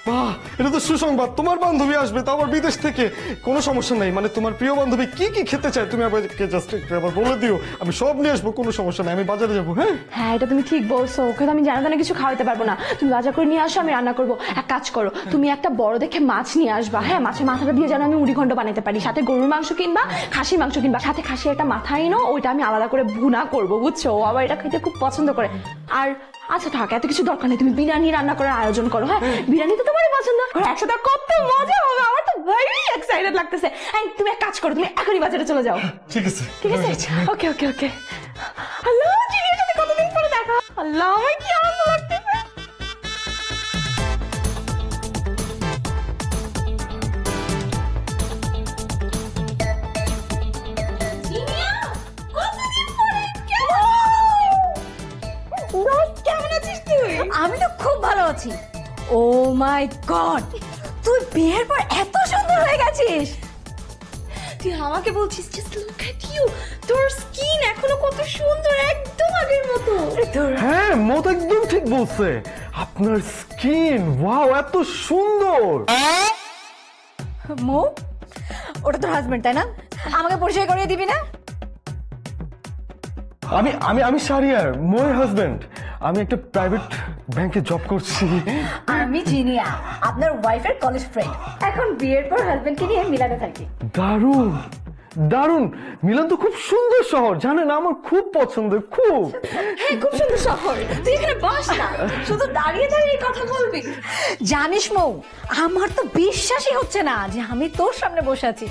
বাহ, এটা তো সুসংবাদ। তোমার বান্ধবী আসবে, তাও আবার বিদেশ থেকে। কোনো সমস্যা নাই, মানে তোমার প্রিয় বান্ধবী কি কি খেতে চায় তুমি আমাকে জাস্ট একটু আবার বলে দিও, আমি সব নিয়ে আসবো। কোনো সমস্যা নাই, আমি বাজারে যাবো। হ্যাঁ হ্যাঁ, এটা তুমি ঠিক বলছো। ওকে তো আমি জানা জানা কিছু খাওয়াতে পারবো না। তুমি বাজার করে নিয়ে আসো, আমি রান্না করবো। এক কাজ করো, তুমি একটা বড় দেখে মাছ নিয়ে আসবা। হ্যাঁ, মাছের মাথাটা দিয়ে যেন আমি মুড়িঘণ্ট বানাতে পারি। সাথে গরুর মাংস কিনবা, খাসির মাংস কিনবা, সাথে খাসির একটা মাথা এনো, ওইটা আমি আলাদা করে ভুনা করবো, বুঝছো? ও আবার এটা খেতে খুব পছন্দ করে। আর আচ্ছা থাক, এত কিছু দরকার নেই, তুমি বিরিয়ানি রান্না করার আয়োজন করো। হ্যাঁ, বিরিয়ানি তো তোমারই পছন্দ। একসাথে কত মজা হবে, আমার তো ভেরি এক্সাইটেড লাগতেছে। তুমি এক কাজ করো, তুমি এখনই বাজারে চলে যাও। ঠিক আছে, ঠিক আছে, ওকে ওকে ওকে। হ্যালো, জিনিয়ার সাথে কতদিন পরে দেখা। আল্লাহ, আমার কি আনন্দ লাগতেছে। আমি তো খুব ভালো আছি। ও মাই গড, তুই বিয়ের পর এত সুন্দর হয়ে গেছিস। তুই আমাকে বলছিস, জাস্ট লুক এট ইউ, তোর স্কিন এখনো কত সুন্দর, একদম আগের মতো। হ্যাঁ, মত একদম ঠিক বলছে। আপনার স্কিন, ওয়াও, এত সুন্দর। মৌ, ওটা তোর হাজবেন্ড তাই না? আমাকে পরিচয় করিয়ে দিবি না? আমি আমি আমি শাহরিয়ার, মোর হাজবেন্ড। আমি একটা প্রাইভেট ব্যাংকে জব করছি। আমি জিনিয়া, আপনার ওয়াইফের কলেজ ফ্রেন্ড। এখন বিয়ের পর হাজবেন্ডকে নিয়ে মিলানে থাকি। দারুণ দারুণ, মিলান তো খুব সুন্দর শহর, জানেন আমার খুব পছন্দের, খুব। হ্যাঁ, খুব সুন্দর শহর। তুই এখানে বস না, শুধু দাঁড়িয়ে দাঁড়িয়ে কথা বলবি। জানিস মৌ, আমার তো বিশ্বাসই হচ্ছে না যে আমি তোর সামনে বসে আছি।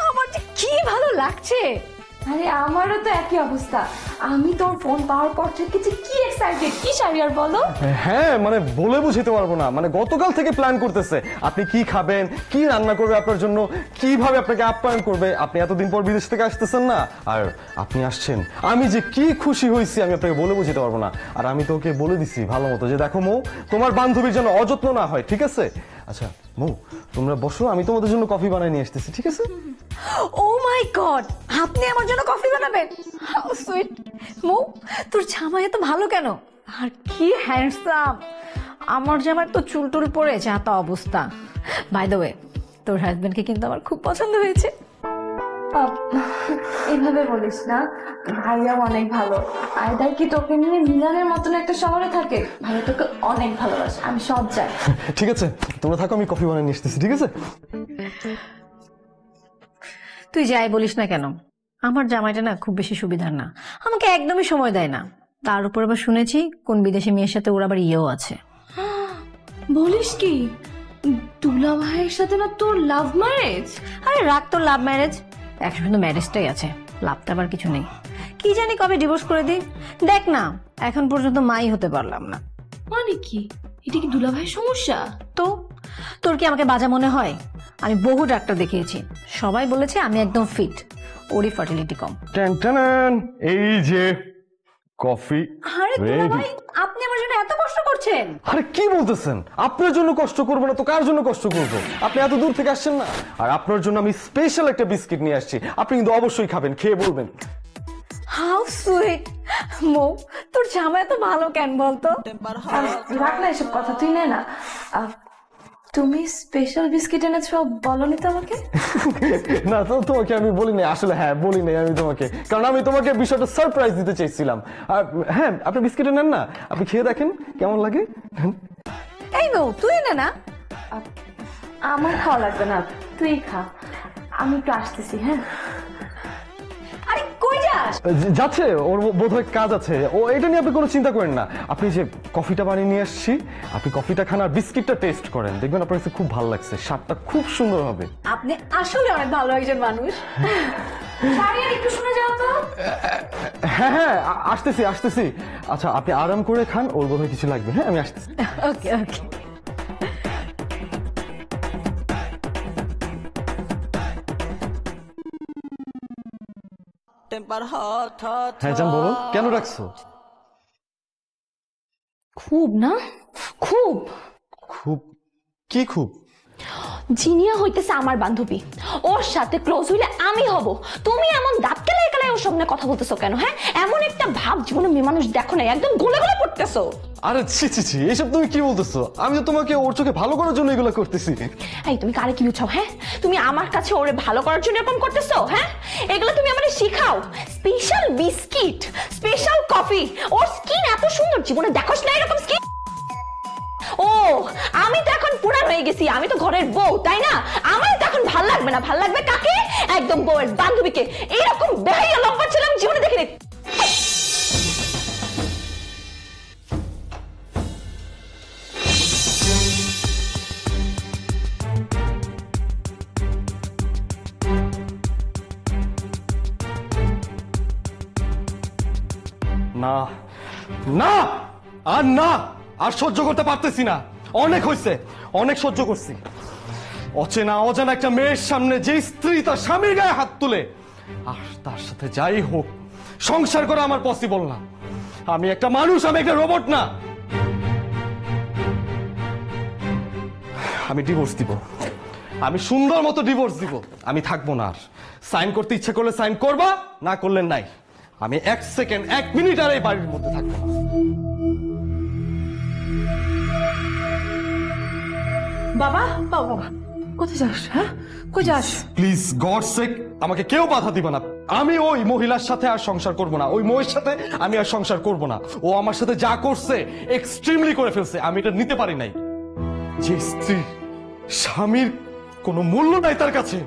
আমার যে কি ভালো লাগছে। আরে আমারও তো একই অবস্থা। আমি তোর ফোন পাওয়ার পর থেকে যে কি এক্সাইটেড, কি শারিয়ার বলো। হ্যাঁ মানে বলে বুঝাতে পারবো না, মানে গতকাল থেকে প্ল্যান করতেছে আপনি কি খাবেন, কি রান্না করবে আপনার জন্য, কিভাবে আপনাকে আপ্যায়ন করবে। আপনি এতদিন পর বিদেশ থেকে আসতেছেন না, আর আপনি আসছেন, আমি যে কি খুশি হয়েছি আমি আপনাকে বলে বুঝাতে পারবো না। আর আমি তো ওকে বলে দিছি ভালো মতো যে দেখো মৌ, তোমার বান্ধবীর যেন অযত্ন না হয়, ঠিক আছে? আচ্ছা মৌ, তোমরা বসো, আমি তোমাদের জন্য কফি বানিয়ে নিয়ে আসতেছি, ঠিক আছে? ও মাই গড, আপনি আমার জন্য কফি বানাবেন? How sweet. মৌ, তোর জামাই এত ভালো কেন? আর কি হ্যান্ডসাম। আমার জামাই তো চুল টুল পরে যা তা অবস্থা। বাই দ্য ওয়ে, তোর হাজবেন্ডকে কিন্তু আমার খুব পছন্দ হয়েছে। এভাবে বলিস না, ভাইয়াও অনেক ভালো। আর তাই কি তোকে নিয়ে মিলানের মতন একটা শহরে থাকে? ভাইয়া তোকে অনেক ভালোবাসে, আমি সব জানি। ঠিক আছে তোমরা থাকো, আমি কফি বানিয়ে নিয়ে আসতেছি, ঠিক আছে? তুই যাই বলিস না কেন, আমার জামাইটা না খুব বেশি সুবিধার না, আমাকে একদমই সময় দেয় না। তার উপর আবার শুনেছি কোন বিদেশি মেয়ের সাথে ওর আবার ইয়েও আছে। বলিস কি, দুলা ভাইয়ের সাথে না তোর লাভ ম্যারেজ? আরে রাখ তোর লাভ ম্যারেজ, একশো শুধু ম্যারেজটাই আছে, লাভটা আবার কিছু নেই। কি জানি কবে ডিভোর্স করে দিই। দেখ না, এখন পর্যন্ত মাই হতে পারলাম না। মানে কি, এটা কি দুলা ভাইয়ের সমস্যা? তো তোর কি আমাকে বাজা মনে হয়? আমি বহু ডাক্তার দেখিয়েছি, সবাই বলেছে আমি একদম ফিট, ওরই ফার্টিলিটি কম। টান টান, এই যে কফি। আরে দুলা Ready. ভাই, আপনি আমার জন্য এত কষ্ট করছেন? আরে কি বলতেছেন, আপনার জন্য কষ্ট করবো না তো কার জন্য কষ্ট করবো? আপনি এত দূর থেকে আসছেন না, আর আপনার জন্য আমি স্পেশাল একটা বিস্কিট নিয়ে আসছি, আপনি কিন্তু অবশ্যই খাবেন, খেয়ে বলবেন। How sweet. মৌ, তোর জামাই এত ভালো কেন বলতো? রাখ না এসব কথা, তুই নে না। তুমি স্পেশাল বিস্কিট এনেছো, বলনি তো আমাকে? না তো তোমাকে আমি বলি নাই আসলে, হ্যাঁ বলি নাই আমি তোমাকে, কারণ আমি তোমাকে বিষয়টা সারপ্রাইজ দিতে চাইছিলাম। আর হ্যাঁ, আপনি বিস্কিট নেন না, আপনি খেয়ে দেখেন কেমন লাগে। এই মৌ, তুই নে না। আমার খাওয়া লাগবে না, তুই খা। আমি একটু আসতেছি। হ্যাঁ, আরে কই যাস? যাচ্ছে, ওর বোধহয় কাজ আছে, ও এটা নিয়ে আপনি কোনো চিন্তা করেন না। আপনি যে কফিটা বানিয়ে নিয়ে আসছি, আপনি কফিটা খান আর বিস্কিটটা টেস্ট করেন, দেখবেন আপনার কাছে খুব ভালো লাগছে, স্বাদটা খুব সুন্দর হবে। আপনি আসলে অনেক ভালো একজন মানুষ। শাড়িয়ার একটু শুনে যাও তো। হ্যাঁ হ্যাঁ, আসতেছি আসতেছি। আচ্ছা আপনি আরাম করে খান, ওর বোধহয় কিছু লাগবে। হ্যাঁ আমি আসতেছি। ওকে ওকে। হ্যাঁ জান বলো, কেন রাখছো? খুব না, খুব খুব? কি খুব? জিনিয়া হইতেছে আমার বান্ধবী, ওর সাথে ক্লোজ হইলে আমি হব। তুমি এমন দাঁত কেলাই কেলাই ওর সামনে কথা বলতেছো কেন? হ্যাঁ, এমন একটা ভাব জীবনে মেয়ে মানুষ দেখো না, একদম গলে গলে পড়তেছো। আরে ছি ছি ছি, এসব তুমি কি বলতেছো? আমি তো তোমাকে ওর চোখে ভালো করার জন্য এগুলো করতেছি। এই তুমি কারে কি বুঝাও? হ্যাঁ, তুমি আমার কাছে ওরে ভালো করার জন্য এরকম করতেছো? হ্যাঁ, এগুলো তুমি আমারে শিখাও। স্পেশাল বিস্কিট, স্পেশাল কফি, ওর স্কিন এত সুন্দর, জীবনে দেখোস না এরকম স্কিন। ও, আমি তো এখন পুরান হয়ে গেছি, আমি তো ঘরের বউ, তাই না? আমার তো এখন ভাল লাগবে না। ভাল লাগবে কাকে? একদম বউয়ের বান্ধবীকে। এরকম বেহাইয়া লম্বা ছিলাম জীবনে দেখিনি। না না, আর না, আর সহ্য করতে পারতেছি না, অনেক হয়েছে, অনেক সহ্য করছি। অচেনা অজানা একটা মেয়ের সামনে যে স্ত্রী তার স্বামীর গায়ে হাত তুলে, আর তার সাথে যাই হোক সংসার করা আমার পসিবল না। আমি একটা মানুষ, আমি একটা রোবট না। আমি ডিভোর্স দিব, আমি সুন্দর মতো ডিভোর্স দিব। আমি থাকবো না আর। সাইন করতে ইচ্ছে করলে সাইন করবা, না করলে নাই। আমি 1 সেকেন্ড 1 মিনিট আর এই বাড়ির মধ্যে থাকবো না। বাবা বাবা, কোথায় যাস? হ্যাঁ, কই যাস? প্লিজ গড সেক, আমাকে কেউ বাধা দিবা না। আমি ওই মহিলার সাথে আর সংসার করব না, ওই মহিলার সাথে আমি আর সংসার করব না। ও আমার সাথে যা করছে এক্সট্রিমলি করে ফেলছে, আমি এটা নিতে পারি নাই। যে স্ত্রী স্বামীর কোনো মূল্য নাই তার কাছে,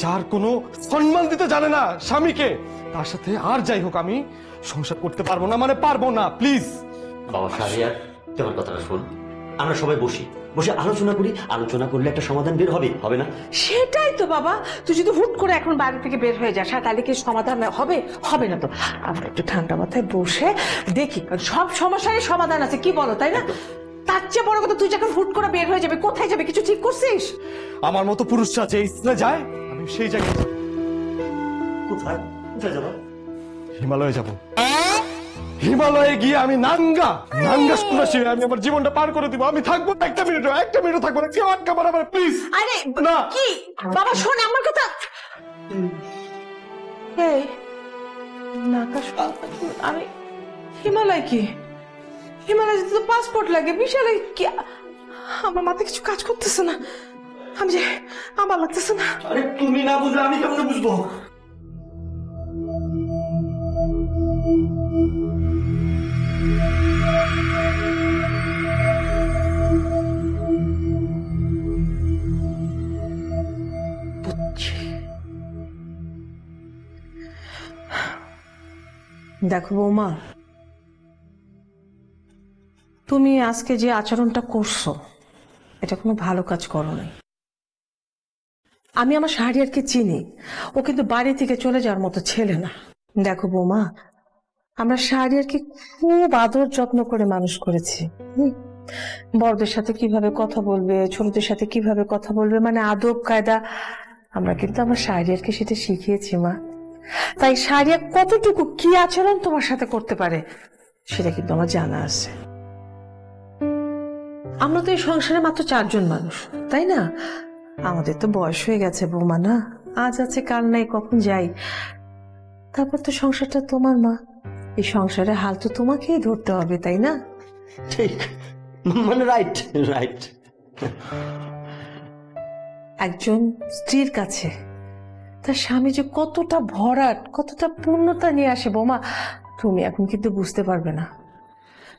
যার কোনো সম্মান দিতে জানে না স্বামীকে, তার সাথে আর যাই হোক আমি সংসার করতে পারবো না, মানে পারবো না। প্লিজ বাবা শাহরিয়ার, তোমার কথাটা শোন, আমরা সবাই বসে আলোচনা করি, আলোচনা করলে একটা সমাধান বের হবে, হবে না? সেটাই তো বাবা, তুই যদি হুট করে এখন বাইরে থেকে বের হয়ে যাস, তাহলে কি সমাধান হবে? হবে না তো। আমরা একটু ঠান্ডা মাথায় বসে দেখি, সব সমস্যারই সমাধান আছে, কি বলো, তাই না? তার চেয়ে বড় কথা, তুই যখন হুট করে বের হয়ে যাবে, কোথায় যাবে কিছু ঠিক করছিস? আমার মতো পুরুষরা যে স্থানে যায় আমি সেই জায়গায় যাব। কোথায় কোথায় যাবো? হিমালয়ে যাব। হিমালয়ে গিয়ে আমি নাঙ্গা সন্ন্যাসী হয়ে আমি আমার জীবনটা পার করে দিব। আমি থাকবো না একটা মিনিটও থাকবো না। কেউ আটকা পারাবার প্লিজ। আরে না। কি বাবা, শোন আমার কথা। এই নাকাশ, আমি হিমালয় কি? হিমালয় যেতে তো পাসপোর্ট লাগে, বিশাল কি? আমার মাথায় কিছু কাজ করতেছে না, আমি যে আমার লাগতেছে না। আরে তুমি না বুঝলে আমি কেমন বুঝবো? দেখো বৌমা, তুমি আজকে যে আচরণটা করছো এটা কোনো ভালো কাজ করো নাই। আমি আমার শাহরিয়ারকে চিনি, ও কিন্তু বাড়ি থেকে চলে যাওয়ার মতো ছেলে না। দেখো বৌমা, আমরা শাহরিয়ারকে খুব আদর যত্ন করে মানুষ করেছি। বড়দের সাথে কিভাবে কথা বলবে, ছোটদের সাথে কিভাবে কথা বলবে, মানে আদব কায়দা আমরা কিন্তু আমার শাহরিয়ারকে সেটা শিখিয়েছি মা। তাই শাহরিয়ার কতটুকু কি আচরণ তোমার সাথে করতে পারে সেটা কিন্তু আমার জানা আছে। আমরা তো এই সংসারে মাত্র 4 জন মানুষ, তাই না? আমাদের তো বয়স হয়ে গেছে বৌমা, না আজ আছে কাল নাই, কখন যাই। তারপর তো সংসারটা তোমার মা, এই সংসারের হাল তো তোমাকেই ধরতে হবে, তাই না? ঠিক, মানে রাইট রাইট। একজন স্ত্রীর কাছে তার স্বামী যে কতটা ভরাট, কতটা পূর্ণতা নিয়ে আসে বৌমা, তুমি এখন কিন্তু বুঝতে পারবে না।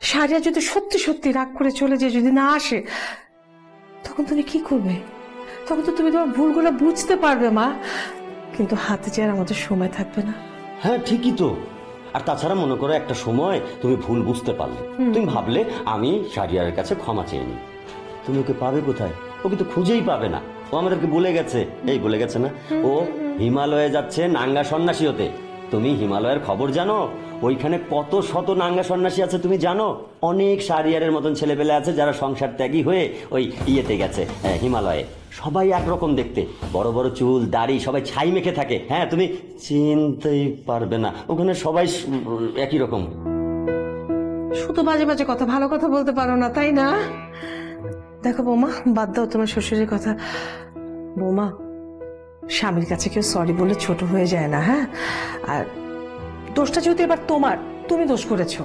শাহরিয়ার যদি সত্যি সত্যি রাগ করে চলে যায়, যদি না আসে, তখন তুমি কি করবে? তখন তো তুমি তোমার ভুলগুলো বুঝতে পারবে মা, কিন্তু হাতে যে আর আমাদের সময় থাকবে না। হ্যাঁ ঠিকই তো। আর তাছাড়া মনে করো একটা সময় তুমি ভুল বুঝতে পারলে, তুমি ভাবলে আমি শাহরিয়ারের কাছে ক্ষমা চেয়ে নিই, তুমি ওকে পাবে কোথায়? ওকে তো খুঁজেই পাবে না। ও আমাদেরকে বলে গেছে, এই বলে গেছে না, ও হিমালয়ে যাচ্ছে নাঙ্গা সন্ন্যাসী হতে। তুমি হিমালয়ের খবর জানো? ওইখানে কত শত নাঙ্গা সন্ন্যাসী আছে তুমি জানো? অনেক শাহরিয়ারের মতন ছেলেপেলে আছে যারা সংসার ত্যাগী হয়ে ওই ইয়েতে গেছে, হিমালয়ে। সবাই একরকম দেখতে, বড় বড় চুল দাড়ি, সবাই ছাই মেখে থাকে। হ্যাঁ, তুমি চিনতেই পারবে না, ওখানে সবাই একই রকম। শুধু বাজে বাজে কথা, ভালো কথা বলতে পারো না, তাই না? দেখো বৌমা, বাদ দাও তোমার শ্বশুরের কথা। বৌমা, স্বামীর কাছে কেউ সরি বলে ছোট হয়ে যায় না, হ্যাঁ? আর দোষটা যেহেতু এবার তোমার, তুমি দোষ করেছো,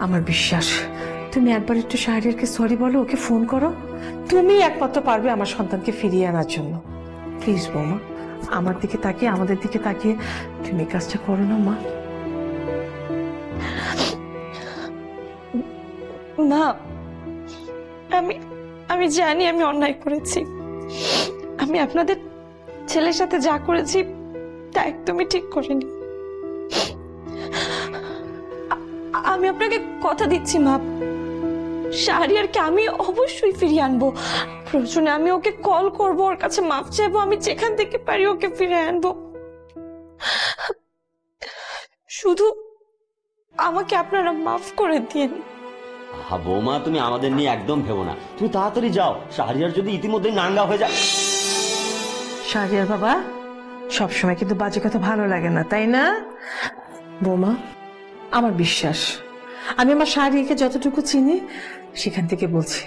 আমার বিশ্বাস তুমি একবার একটু শাহরিয়ারকে সরি বলো, ওকে ফোন করো। তুমি একমাত্র পারবে আমার সন্তানকে ফিরিয়ে আনার জন্য। প্লিজ বৌমা, আমার দিকে তাকিয়ে, আমাদের দিকে তাকিয়ে তুমি এই কাজটা করো না মা। মা, আমি জানি আমি অন্যায় করেছি। আমি আপনাদের ছেলের সাথে যা করেছি তা একদমই ঠিক করিনি। আমি আপনাকে কথা দিচ্ছি মা, শাহরিয়ারকে আমি অবশ্যই ফিরিয়ে আনবো। প্রয়োজনে আমি ওকে কল করব, ওর কাছে মাফ চাইবো, আমি যেখান থেকে পারি ওকে ফিরে আনবো। শুধু আমাকে আপনারা মাফ করে দিন। হ্যাঁ বৌমা, তুমি আমাদের নিয়ে একদম ভেবো না, তুমি তাড়াতাড়ি যাও। শাহরিয়ার যদি ইতিমধ্যে নাঙ্গা হয়ে যায়। শাহরিয়ার বাবা, সবসময় কিন্তু বাজে কথা ভালো লাগে না, তাই না? বৌমা, আমার বিশ্বাস, আমি আমার শাহরিয়ারকে যতটুকু চিনি সেখান থেকে বলছি,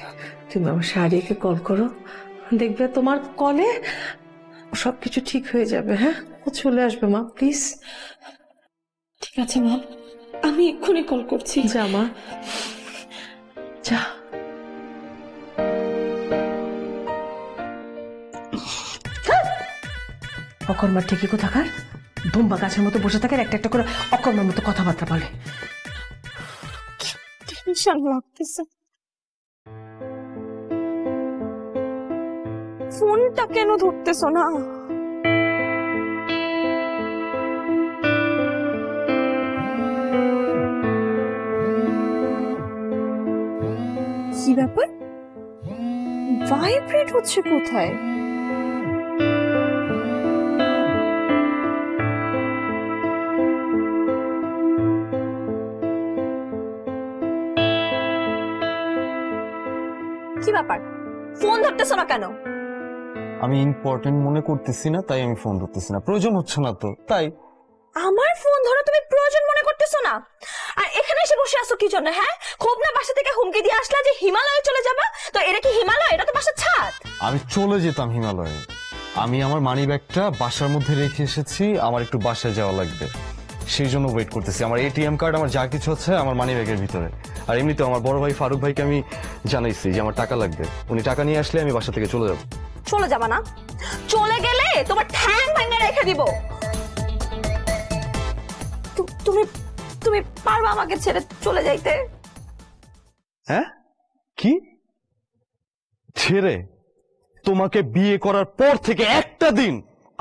তুমি আমার শাহরিয়ারকে কল করো, দেখবে তোমার কলে সবকিছু ঠিক হয়ে যাবে। হ্যাঁ, ও চলে আসবে মা, প্লিজ। ঠিক আছে মা, আমি এক্ষুনি কল করছি। যা মা, যা। অকর্মার ঠিকই কোথাকার, ধুম্বা গাছের মতো বসে থাকে আর একটা একটা করে অকর্মের মতো কথাবার্তা বলে। টেনশন লাগতেছে। ফোনটা কেন ধরতেছো না? কি ব্যাপার? ভাইব্রেট হচ্ছে কোথায়? কি ব্যাপার, ফোন ধরতেছো না কেন? আমি ইম্পর্টেন্ট মনে করতেছি না, তাই আমি ফোন ধরতেছি না। প্রয়োজন হচ্ছে না তো, তাই। আমার ফোন ধরো তুমি প্রয়োজন মনে করতেছো না? আর এখানে এসে বসে আছো কি জন্য? হ্যাঁ, খুব না বাসা থেকে হুমকি দিয়ে আসলা যে হিমালয়ে চলে যাবা। তো এটা কি হিমালয়? এটা তো বাসার ছাদ। আমি চলে যেতাম হিমালয়ে। আমি আমার মানি ব্যাগটা বাসার মধ্যে রেখে এসেছি, আমার একটু বাসায় যাওয়া লাগবে, সেই জন্য ওয়েট করতেছি। আমার এটিএম কার্ড, আমার যা কিছু আছে আমার মানি ব্যাগের ভিতরে। আর এমনিতে আমার বড় ভাই ফারুক ভাইকে আমি জানাইছি যে আমার টাকা লাগবে, উনি টাকা নিয়ে আসলে আমি বাসা থেকে চলে যাব। চলে যাবা না? চলে গেলে তোমার ঠ্যাং ভাঙা রেখে দিব। তুমি তুমি পারবা আমাকে ছেড়ে চলে যাইতে? হ্যাঁ, কি ছেড়ে? তোমাকে বিয়ে করার পর থেকে একটা দিন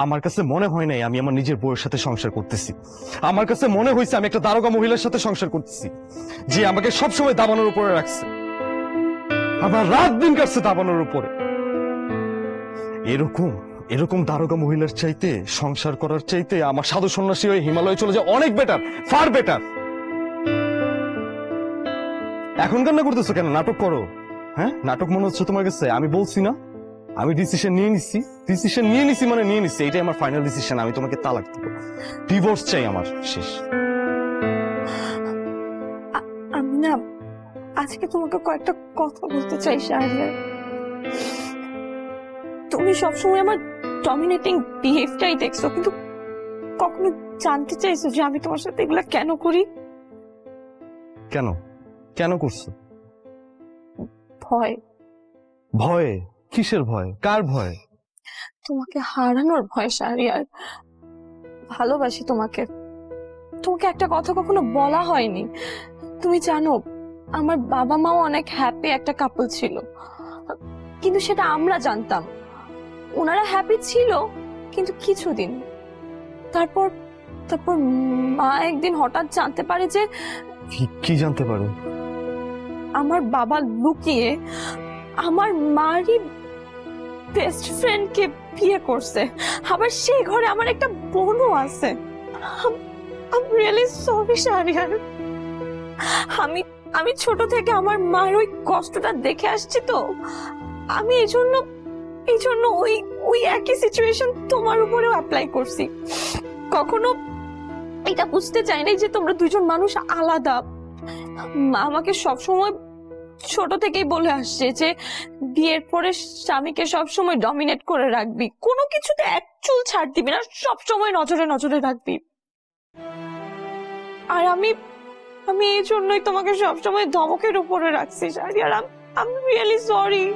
আমার কাছে মনে হয় নাই আমি আমার নিজের বউয়ের সাথে সংসার করতেছি। আমার কাছে মনে হয়েছে আমি একটা দারোগা মহিলার সাথে সংসার করতেছি, যে আমাকে সবসময় দাবানোর উপরে রাখছে। আমার রাত দিন কাটছে দাবানোর উপরে। এরকম এরকম দারোগা মহিলার চাইতে, সংসার করার চাইতে আমার সাধু সন্ন্যাসী হয়ে হিমালয়ে চলে যাওয়া অনেক বেটার, ফার বেটার। এখন কান্না করতেছো কেন? নাটক করো। হ্যাঁ, নাটক মনে হচ্ছে তোমার কাছে? আমি বলছি না, আমি ডিসিশন নিয়ে নিছি। ডিসিশন নিয়ে নিছি মানে নিয়ে নিছি, এটাই আমার ফাইনাল ডিসিশন। আমি তোমাকে তালাক দেবো, ডিভোর্স চাই আমার, শেষ। আমি না আজকে তোমাকে কয়েকটা কথা বলতে চাই শাহরিয়ার। তুমি সবসময় আমার ডমিনেটিং বিহেভটাই দেখছো, কিন্তু কখনো জানতে চাইছো যে আমি তোমার সাথে এগুলা কেন করি? কেন কেন করছো? ভয়। ভয়ে? কিসের ভয়? কার ভয়? তোমাকে হারানোর ভয় শাহরিয়ার। ভালোবাসি তোমাকে। তোমাকে একটা কথা কখনো বলা হয়নি। তুমি জানো আমার বাবা মাও অনেক হ্যাপি একটা কাপল ছিল, কিন্তু সেটা আমরা জানতাম। ওনারা হ্যাপি ছিল কিন্তু কিছুদিন, তারপর তারপর মা একদিন হঠাৎ জানতে পারে যে কি জানতে পারো? আমার বাবা লুকিয়ে আমার মারই বেস্ট ফ্রেন্ডকে বিয়ে করছে, আবার সেই ঘরে আমার একটা বোনও আছে। I'm really sorry Shahriar. আমি ছোট থেকে আমার মার ওই কষ্টটা দেখে আসছি, তো আমি এই জন্য ওই একই সিচুয়েশন তোমার উপরেও অ্যাপ্লাই করছি। কখনো এটা বুঝতে চাই নাই যে তোমরা দুজন মানুষ আলাদা। মা আমাকে সবসময় ছোট থেকেই বলে আসছে যে বিয়ের পরে স্বামীকে সবসময় ডমিনেট করে রাখবি, কোনো কিছুতে এক চুল ছাড় দিবি না, সবসময় নজরে নজরে রাখবি। আর আমি এই জন্যই তোমাকে সবসময় ধমকের উপরে রাখছি শাহরিয়ার। I'm really sorry।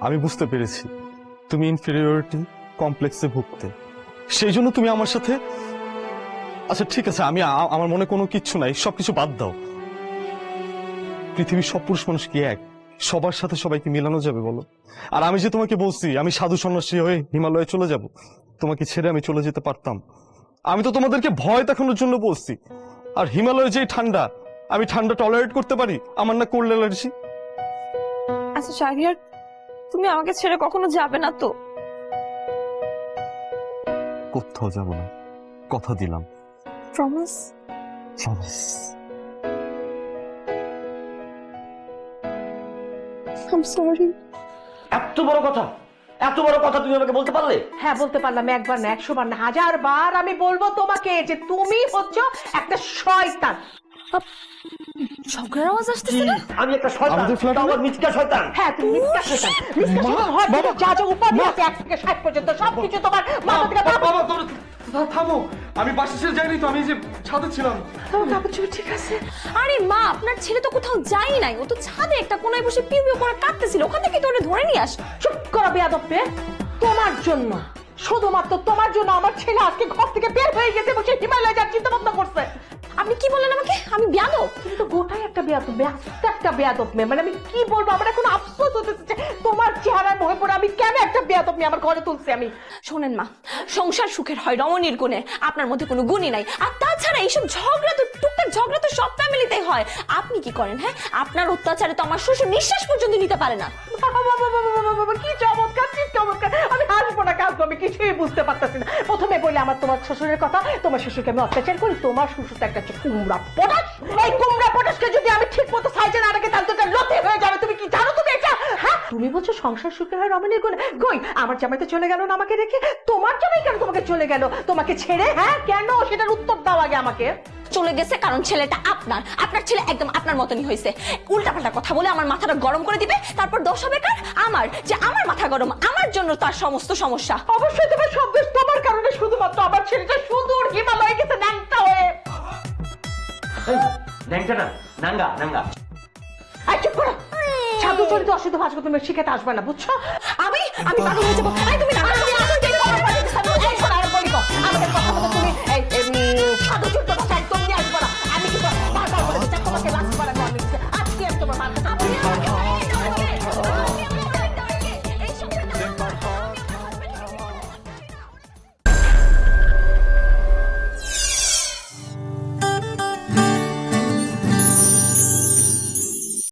আমি বুঝতে পেরেছি তুমি ইনফেরিয়রিটি কমপ্লেক্সে ভুগতে, সেই জন্য তুমি আমার সাথে। আচ্ছা ঠিক আছে, আমি আমার মনে কোনো কিচ্ছু নাই, সবকিছু বাদ দাও। পৃথিবীর সব পুরুষ মানুষ কি এক? সবার সাথে সবাইকে মিলানো যাবে বলো? আর আমি যে তোমাকে বলছি আমি সাধু সন্ন্যাসী হয়ে হিমালয়ে চলে যাব, তোমাকে ছেড়ে আমি চলে যেতে পারতাম? আমি তো তোমাদেরকে ভয় দেখানোর জন্য বলছি। আর হিমালয়ে যে ঠান্ডা, আমি ঠান্ডা টলারেট করতে পারি, আমার না কোল্ড অ্যালার্জি। আচ্ছা শাহরিয়ার, তুমি আমাকে ছেড়ে কখনো যাবে না তো? কোথাও যাব না, কথা দিলাম। প্রমিস? প্রমিস। I'm sorry। এত বড় কথা, এত বড় কথা তুমি আমাকে বলতে পারলে? হ্যাঁ বলতে পারলাম, একবার না 100 বার না 1000 বার আমি বলবো তোমাকে যে তুমি হচ্ছ একটা শয়তান। ঝগড়ার আওয়াজ আসতেছে না? আমি একটা শয়তান, আমাদের ফ্ল্যাটে তাও আবার মিথ্যা শয়তান। হ্যাঁ তুমি মিথ্যা শয়তান। মিথ্যা শয়তান হওয়ার জন্য যা যা উপাধি আছে 1 থেকে 60 পর্যন্ত সবকিছু তোমার মাথা থেকে থামো, আমি বাসা ছেড়ে যাইনি তো, আমি যে ছাদে ছিলাম। ঠিক আছে। আরে মা, আপনার ছেলে তো কোথাও যাই নাই, ও তো ছাদে একটা কোনায় বসে পিউ পিউ করে কাঁদতেছিল, ওখান থেকে তো ওরে ধরে নিয়ে আস। চুপ করো বেয়াদব মেয়ে। তোমার জন্য, শুধুমাত্র তোমার জন্য আমার ছেলে আজকে ঘর থেকে বের হয়ে গেছে এবং সে হিমালয় যাওয়ার চিন্তা ভাবনা করছে। আপনি কি বললেন আমাকে? আমি বেয়াদব? তুমি তো গোটাই একটা বেয়াদব, ব্যস্ত একটা বেয়াদব মেয়ে। মানে আমি কি বলবো, আমার এখন আফসোস হতেছে যে তোমার চেহারায় মোহে পড়ে আমি কেন একটা বেয়াদব মেয়ে আমার ঘরে তুলছি আমি। শোনেন মা, সংসার সুখের হয় রমণীর গুণে, আপনার মধ্যে কোনো গুণই নাই। আর তাছাড়া এইসব ঝগড়া তো, টুকটাক ঝগড়া তো সব ফ্যামিলিতেই হয়। আপনি কি করেন? হ্যাঁ, আপনার অত্যাচারে তো আমার শ্বশুর নিঃশ্বাস পর্যন্ত নিতে পারে না। বাবা, কি চমৎকার, কি চমৎকার! আমি হাসবো না কাঁদবো, আমি কিছুই বুঝতে পারতেছি না। প্রথমে বলে আমার তোমার শ্বশুরের কথা, তোমার শ্বশুরকে আমি অত্যাচার করি। তোমার শ্বশুর তো একটা কুমড়া পটাশ। এই কুমড়া পটাশকে যদি আমি ঠিক মতো সাইজে না রাখি তাহলে তো লতে হয়ে যাবে। তুমি কি জানো তুমি এটা? হ্যাঁ, তুমি বলছো সংসার সুখে হয় রমণীর গুণে। কই আমার জামাই তো চলে গেল না আমাকে রেখে। তোমার জামাই কেন তোমাকে চলে গেল, তোমাকে ছেড়ে? হ্যাঁ কেন, সেটার উত্তর দাও আগে আমাকে। চলে গেছে কারণ ছেলেটা আপনার। আপনার ছেলে একদম আপনার মতনই হয়েছে। উল্টাপাল্টা কথা বলে আমার মাথাটা গরম করে দিবে, তারপর দোষ হবে কার? আমার। যে আমার মাথা গরম, আমার জন্য তার সমস্ত সমস্যা। অবশ্যই তোমার সব দোষ তোমার কারণে। শুধুমাত্র আমার ছেলেটা সুদূর হিমালয়ে গেছে ন্যাংটা হয়ে। ন্যাংটা না, নাঙ্গা নাঙ্গা। এই চুপ করো। ছাত্র চরিত্র অশুদ্ধ ভাষা তুমি শিখাতে আসবে না, বুঝছো? আমি পাগল হয়ে যাবো। এই তুমি